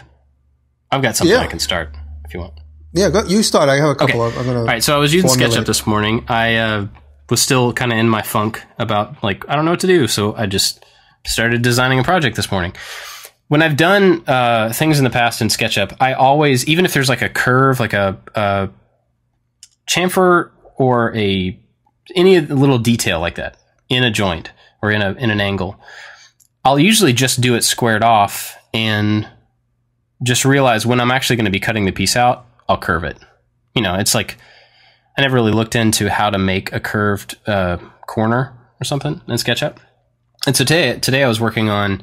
I've got something I can start if you want. Yeah, you start. I have a couple. Okay. I'm gonna All right, so I was using formulate. SketchUp this morning. I was still kind of in my funk about, I don't know what to do, so I just started designing a project this morning. When I've done things in the past in SketchUp, I always, even if there's like a curve, like a chamfer or any little detail like that in a joint or in an angle, I'll usually just do it squared off and just realize when I'm actually going to be cutting the piece out, I'll curve it. It's like I never really looked into how to make a curved corner or something in SketchUp. And so today I was working on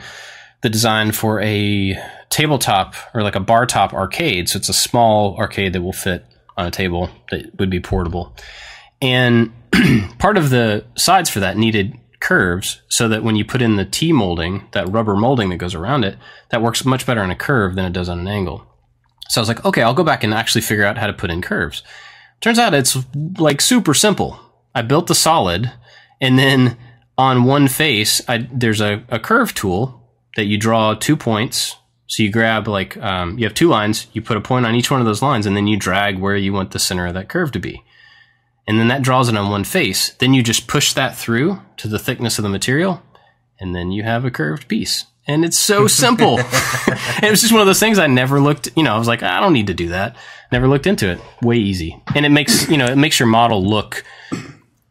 the design for a tabletop or like a bar top arcade. So it's a small arcade that will fit on a table that would be portable. And part of the sides for that needed curves so that when you put in the T molding, that rubber molding that goes around it, that works much better on a curve than it does on an angle. So I was like, okay, I'll go back and actually figure out how to put in curves. Turns out it's like super simple. I built the solid, and then on one face, there's a curve tool that you draw 2 points. So you grab you have 2 lines, you put a point on each one of those lines, and then you drag where you want the center of that curve to be. And then that draws it on one face. Then you just push that through to the thickness of the material, and then you have a curved piece. And it's so simple. It was just one of those things I never looked, I was like, I don't need to do that. Never looked into it. Way easy. And it makes, it makes your model look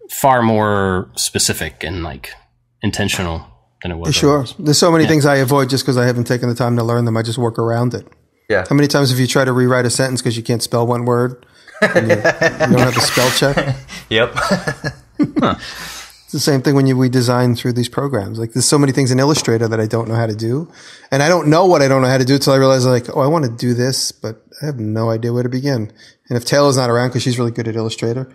far more specific and intentional than it was. Sure. There's so many things I avoid just because I haven't taken the time to learn them. I just work around it. Yeah. How many times have you tried to rewrite a sentence because you can't spell one word? And you don't have a spell check? Yep. It's the same thing when we design through these programs. Like there's so many things in Illustrator that I don't know how to do. And I don't know what I don't know how to do until I realize I want to do this, but I have no idea where to begin. And if Taylor's not around because she's really good at Illustrator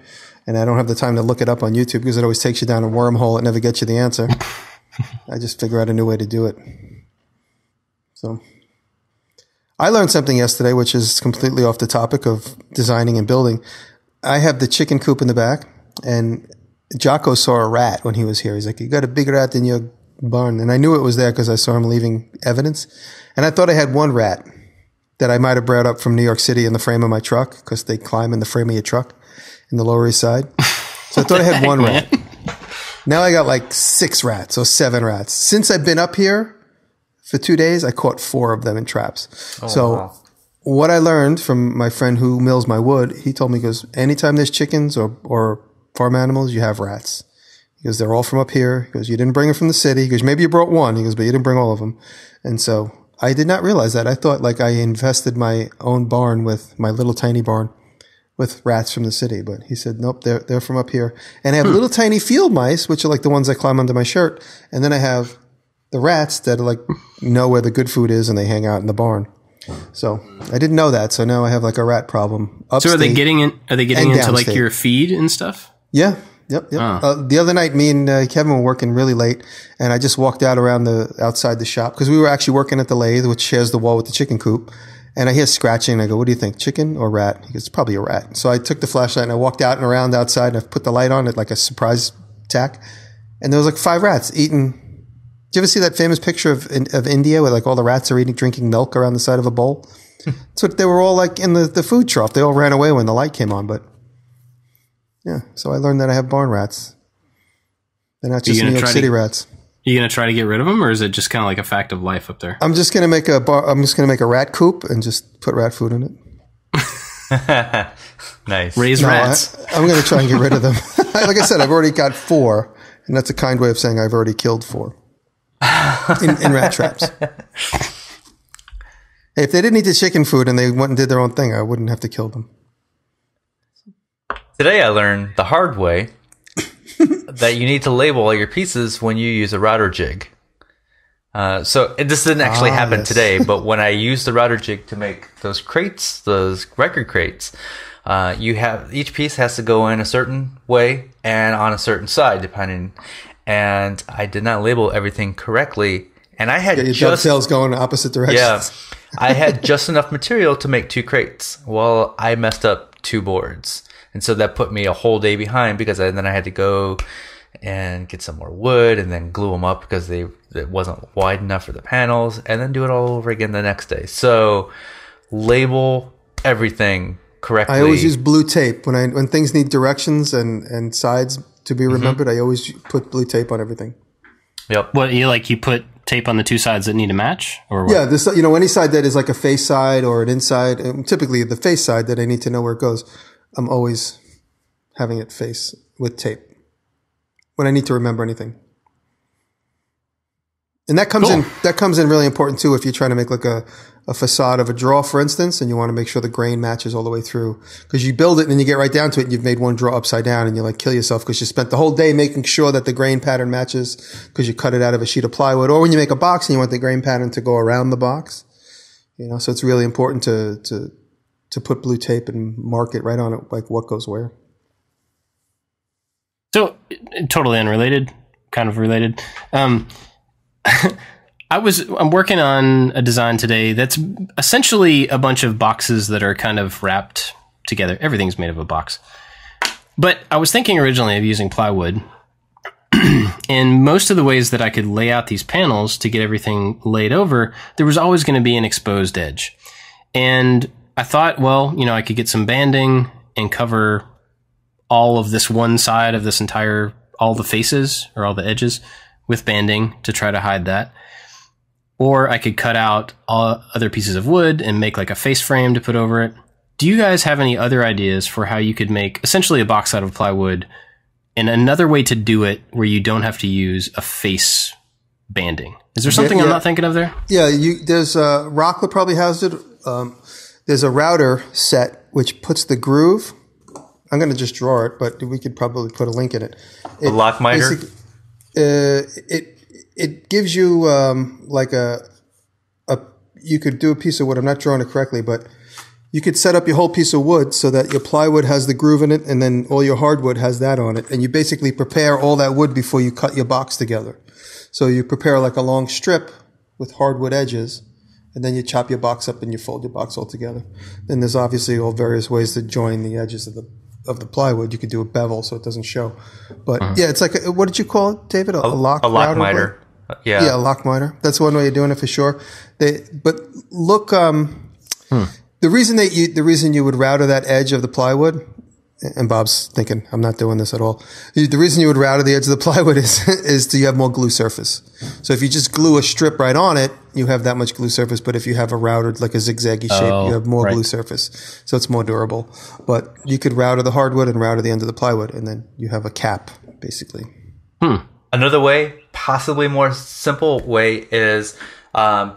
and I don't have the time to look it up on YouTube because it always takes you down a wormhole. It never gets you the answer. I just figure out a new way to do it. So I learned something yesterday, which is completely off the topic of designing and building. I have the chicken coop in the back, and Jocko saw a rat when he was here. He's like, you got a big rat in your barn. And I knew it was there because I saw him leaving evidence. And I thought I had one rat that I might have brought up from New York City in the frame of my truck because they climb in the frame of your truck in the Lower East Side. So I thought I had one rat. Now I got 6 rats or 7 rats. Since I've been up here for 2 days, I caught 4 of them in traps. Wow. What I learned from my friend who mills my wood, he told me, he goes, anytime there's chickens or farm animals, you have rats. He goes, they're all from up here. He goes, you didn't bring them from the city. He goes, maybe you brought one. He goes, but you didn't bring all of them. And so I did not realize that. I thought I invested my own barn with my little tiny barn with rats from the city. But he said, nope, they're from up here. And I have little tiny field mice, which are like the ones that climb under my shirt. And then I have the rats that are know where the good food is and they hang out in the barn. So I didn't know that. So now I have a rat problem. So are they getting into downstate. Your feed and stuff? Yeah. Yep. The other night, me and Kevin were working really late, and I just walked out around outside the shop because we were actually working at the lathe, which shares the wall with the chicken coop. And I hear scratching, and I go, "What do you think, chicken or rat?" He goes, "It's probably a rat." So I took the flashlight and I walked out and around outside, and I put the light on it like a surprise attack, and there was 5 rats eating. Did you ever see that famous picture of India where all the rats are drinking milk around the side of a bowl? So they were all in the food trough. They all ran away when the light came on, but. Yeah, so I learned that I have barn rats. They're not just New York City rats. You gonna try to get rid of them, or is it just kind of like a fact of life up there? I'm just gonna make a rat coop and just put rat food in it. Nice. Raise rats. I'm gonna try and get rid of them. Like I said, I've already got 4, and that's a kind way of saying I've already killed 4 in rat traps. Hey, if they didn't eat the chicken food and they went and did their own thing, I wouldn't have to kill them. Today I learned the hard way that you need to label all your pieces when you use a router jig. So this didn't actually happen today, but when I used the router jig to make those crates, those record crates, each piece has to go in a certain way and on a certain side, depending. And I did not label everything correctly, and I had your dovetails going in opposite directions. Yeah, I had just enough material to make 2 crates. Well, I messed up 2 boards. And so that put me a whole day behind because then I had to go and get some more wood and then glue them up because it wasn't wide enough for the panels, and then do it all over again the next day. So label everything correctly. I always use blue tape when things need directions and sides to be remembered. I always put blue tape on everything. Yep. What you put tape on the 2 sides that need to match, or what? Yeah, any side that is like a face side or an inside, typically the face side that I need to know where it goes, I'm always having it face with tape when I need to remember anything. And that comes in really important too if you're trying to make like a facade of a drawer, for instance, and you want to make sure the grain matches all the way through. Because you build it and then you get right down to it and you've made one drawer upside down and you like kill yourself because you spent the whole day making sure that the grain pattern matches because you cut it out of a sheet of plywood. Or when you make a box and you want the grain pattern to go around the box. So it's really important to put blue tape and mark it right on it, like what goes where. So, totally unrelated, kind of related. I'm working on a design today that's essentially a bunch of boxes that are kind of wrapped together. Everything's made of a box. But I was thinking originally of using plywood. And most of the ways that I could lay out these panels to get everything laid over, there was always going to be an exposed edge. And I thought, I could get some banding and cover all of this one side of this all the faces or all the edges with banding to try to hide that. Or I could cut out all other pieces of wood and make like a face frame to put over it. Do you guys have any other ideas for how you could make essentially a box out of plywood and another way to do it where you don't have to use a face banding? Is there something I'm not thinking of there? Yeah, there's Rockler probably has it. There's a router set which puts the groove. I'm going to just draw it, but we could probably put a link in it. A lock miter? It gives you like you could do a piece of wood. I'm not drawing it correctly, but you could set up your whole piece of wood so that your plywood has the groove in it and then all your hardwood has that on it. And you basically prepare all that wood before you cut your box together. So you prepare like a long strip with hardwood edges, and then you chop your box up and you fold your box all together. Then there's obviously all various ways to join the edges of the plywood. You could do a bevel so it doesn't show. But yeah, it's like, what did you call it, David? A lock miter. Yeah, a lock miter. That's one way of doing it for sure. But look, the reason you would router that edge of the plywood, and Bob's thinking, I'm not doing this at all. The reason you would router the edge of the plywood is to you have more glue surface. So if you just glue a strip right on it, you have that much glue surface. But if you have a routed, like a zigzaggy shape, you have more glue surface. So it's more durable. But you could router the hardwood and router the end of the plywood, and then you have a cap, basically. Another way, possibly more simple way, is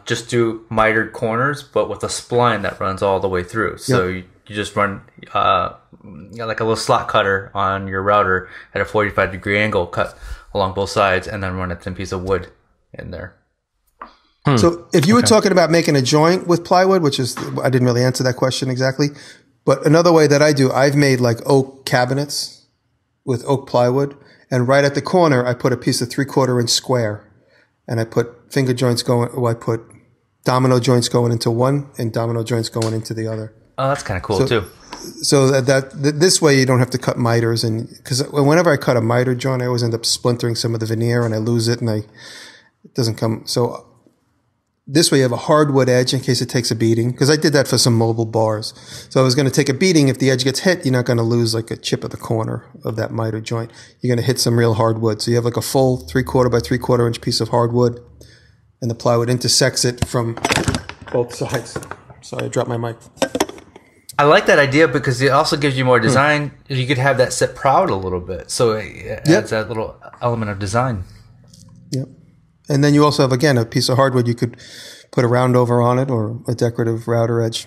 just do mitered corners, but with a spline that runs all the way through. So you just run like a little slot cutter on your router at a 45-degree angle, cut along both sides, and then run a thin piece of wood in there. So if you were talking about making a joint with plywood, which is, I didn't really answer that question exactly, but another way that I do, I've made like oak cabinets with oak plywood, and right at the corner, I put a piece of 3/4 inch square, and I put finger joints I put domino joints going into one and domino joints going into the other. Oh, that's kind of cool too. So this way you don't have to cut miters, and because whenever I cut a miter joint, I always end up splintering some of the veneer and I lose it and it doesn't come. So this way you have a hardwood edge in case it takes a beating, because I did that for some mobile bars. So I was going to take a beating. If the edge gets hit, you're not going to lose like a chip of the corner of that miter joint. You're going to hit some real hardwood. So you have like a full 3/4 by 3/4 inch piece of hardwood, and the plywood intersects it from both sides. Sorry, I dropped my mic. I like that idea because it also gives you more design. You could have that sit proud a little bit. So it adds that little element of design. Yep. And then you also have, again, a piece of hardwood. You could put a round over on it or a decorative router edge.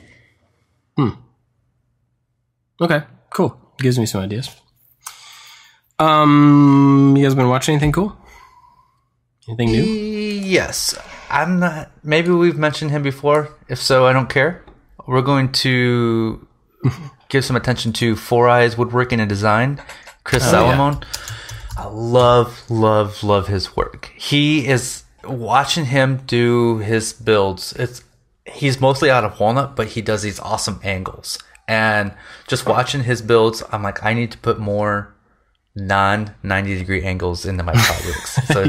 Okay, cool. It gives me some ideas. You guys been watching anything cool? Anything new? Yes. I'm not. Maybe we've mentioned him before. If so, I don't care. We're going to give some attention to Four Eyes Woodworking and Design. Chris Salomon. Yeah. I love his work. He is watching him do his builds. He's mostly out of walnut, but he does these awesome angles. And just watching his builds, I'm like, I need to put more non-90-degree angles into my projects. So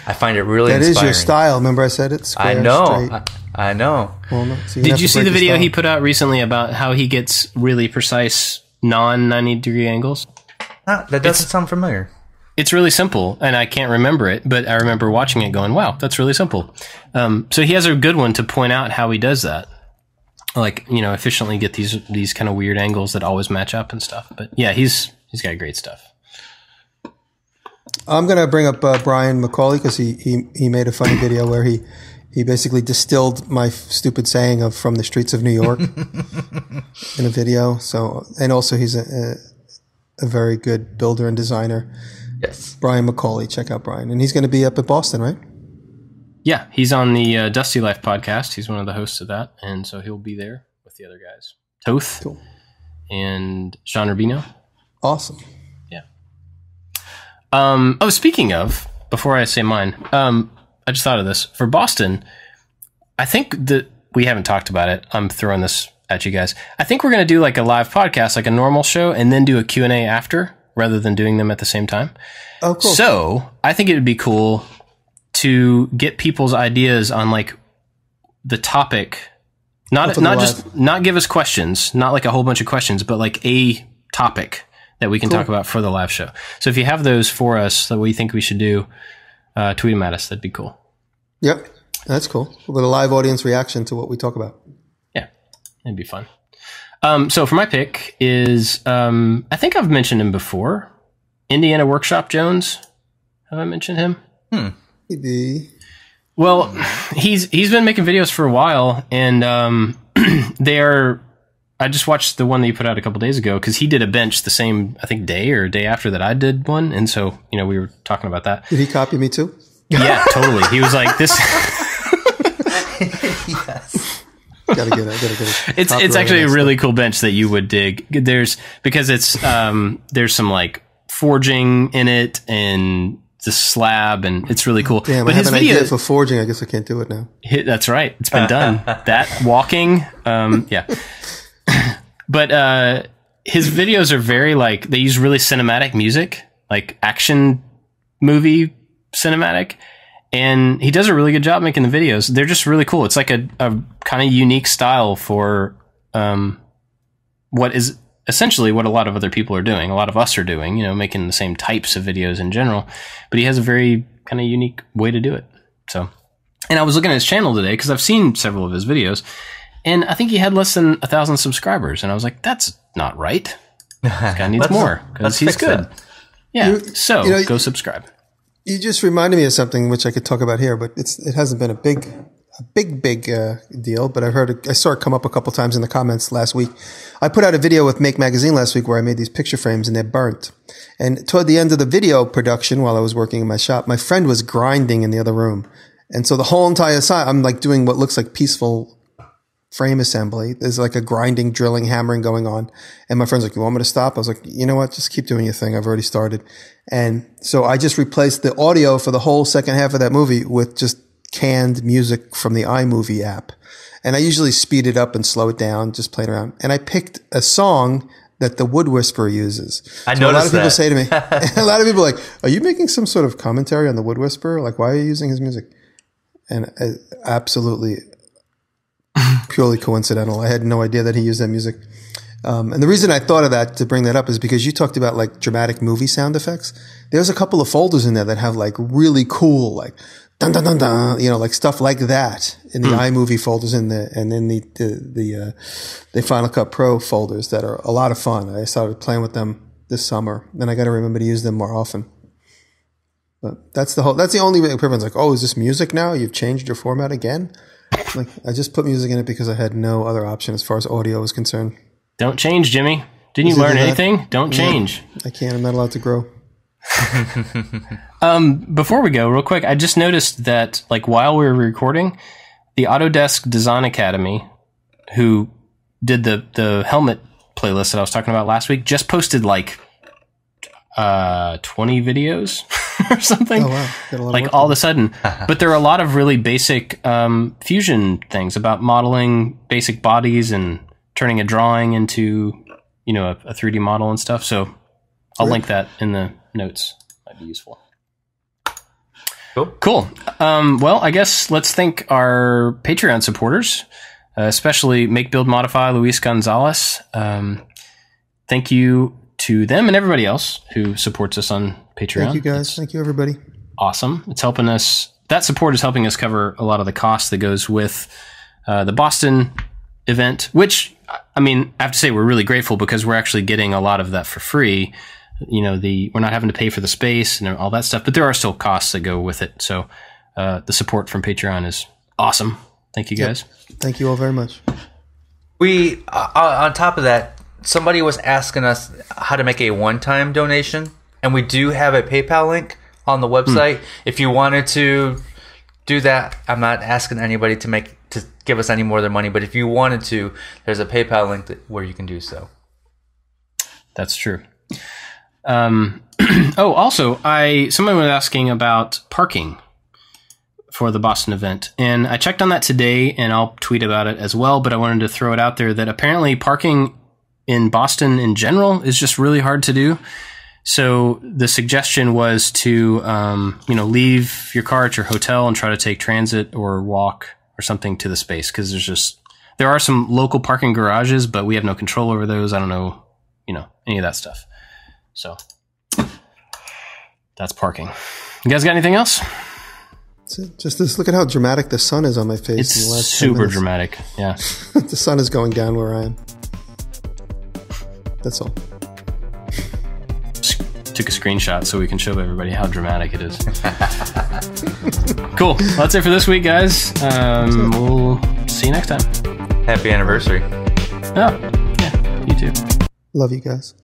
I find it really inspiring. That is your style. Remember I said it? Square, I know. straight. I know. Walnut. So Did you see the video he put out recently about how he gets really precise non-90-degree angles? That doesn't sound familiar. It's really simple, and I can't remember it, but I remember watching it going, wow, that's really simple. So he has a good one to point out how he does that. Like, efficiently get these kind of weird angles that always match up and stuff. But yeah, he's got great stuff. I'm going to bring up Brian McCauley because he made a funny video where he basically distilled my stupid saying of "from the streets of New York" in a video. So, and also he's a very good builder and designer. Yes, Brian McCauley. Check out Brian, and he's going to be up at Boston, right? Yeah, he's on the Dusty Life podcast. He's one of the hosts of that, and so he'll be there with the other guys, Toth and Sean Rubino. Awesome. Speaking of, before I say mine, I just thought of this. For Boston, I think that we haven't talked about it. I'm throwing this at you guys. I think we're going to do like a live podcast, like a normal show, and then do a Q&A after, rather than doing them at the same time. Oh, cool. So I think it would be cool to get people's ideas on like the topic, not give us questions, not like a whole bunch of questions, but like a topic that we can talk about for the live show. So if you have those for us that we think we should do, tweet them at us. That'd be cool. Yep. That's cool. We'll get a live audience reaction to what we talk about. Yeah. It'd be fun. So for my pick is, I think I've mentioned him before. Indiana Workshop Jones. Have I mentioned him? Maybe. Well, he's been making videos for a while, and I just watched the one that you put out a couple days ago because he did a bench the same, I think, day or day after that I did one. And so, we were talking about that. Did he copy me too? Yeah, totally. He was like, this. Yes. Gotta get it. It's actually a really cool bench that you would dig. Because there's some like forging in it and the slab, and it's really cool. Damn, but I have an idea for forging. I guess I can't do it now. That's right. It's been done. That walking. Yeah. But his videos are very like, they use really cinematic music, like action movie cinematic. And he does a really good job making the videos. They're just really cool. It's like a kind of unique style for what is essentially what a lot of other people are doing. A lot of us are doing, making the same types of videos in general. But he has a very kind of unique way to do it. So, and I was looking at his channel today because I've seen several of his videos. And I think he had less than 1,000 subscribers. And I was like, that's not right. This guy needs more because he's good. That. Yeah. Go subscribe. You just reminded me of something which I could talk about here, but it hasn't been a big deal. But I saw it come up a couple times in the comments last week. I put out a video with Make Magazine last week where I made these picture frames and they're burnt. And toward the end of the video production, while I was working in my shop, my friend was grinding in the other room. And so the whole entire side, I'm like doing what looks like peaceful frame assembly. There's like a grinding, drilling, hammering going on. And my friend's like, you want me to stop? I was like, you know what? Just keep doing your thing. I've already started. And so I just replaced the audio for the whole second half of that movie with just canned music from the iMovie app. And I usually speed it up and slow it down, just playing around. And I picked a song that the Wood Whisperer uses. I noticed that. A lot of people say to me, a lot of people are like, are you making some sort of commentary on the Wood Whisperer? Like, why are you using his music? And absolutely purely coincidental. I had no idea that he used that music. And the reason I thought of that to bring that up is because you talked about like dramatic movie sound effects. There's a couple of folders in there that have like really cool, like dun dun dun dun, like stuff like that in the iMovie folders and then the Final Cut Pro folders that are a lot of fun. I started playing with them this summer, and I got to remember to use them more often. But that's the only way. Everyone's like, oh, is this music now? You've changed your format again? Like, I just put music in it because I had no other option as far as audio was concerned. Don't change, Jimmy. Didn't you Is it learn that? anything? Don't change. I can't. I'm not allowed to grow. Before we go, real quick, I just noticed that, like, while we were recording, the Autodesk Design Academy, who did the helmet playlist that I was talking about last week, just posted like 20 videos or something. Oh wow! Got a lot of Like work all of done. a sudden. But there are a lot of really basic fusion things about modeling basic bodies and turning a drawing into, you know, a 3D model and stuff. So I'll link that in the notes. Might be useful. Cool. Well, I guess let's thank our Patreon supporters, especially Make, Build, Modify, Luis Gonzalez. Thank you to them and everybody else who supports us on Patreon. Thank you guys. Thank you everybody. Awesome. It's helping us. That support is helping us cover a lot of the costs that goes with the Boston event, which, I mean, I have to say we're really grateful because we're actually getting a lot of that for free. You know, we're not having to pay for the space and all that stuff, but there are still costs that go with it. So the support from Patreon is awesome. Thank you guys. Yep. Thank you all very much. We, on top of that, somebody was asking us how to make a one-time donation, and we do have a PayPal link on the website. If you wanted to do that, I'm not asking anybody to give us any more of their money, but if you wanted to, there's a PayPal link where you can do so. That's true. Also, someone was asking about parking for the Boston event, and I checked on that today, and I'll tweet about it as well, but I wanted to throw it out there that apparently parking in Boston in general is just really hard to do. So the suggestion was to, leave your car at your hotel and try to take transit or walk or something to the space, because there are some local parking garages, but we have no control over those. I don't know, any of that stuff. So that's parking. You guys got anything else? Just look at how dramatic the sun is on my face. It's in the last 10 super minutes. dramatic. Yeah. The sun is going down where I am. That's all. Took a screenshot so we can show everybody how dramatic it is. Cool. Well, that's it for this week, guys. We'll see you next time. Happy anniversary. Oh, yeah. You too. Love you guys.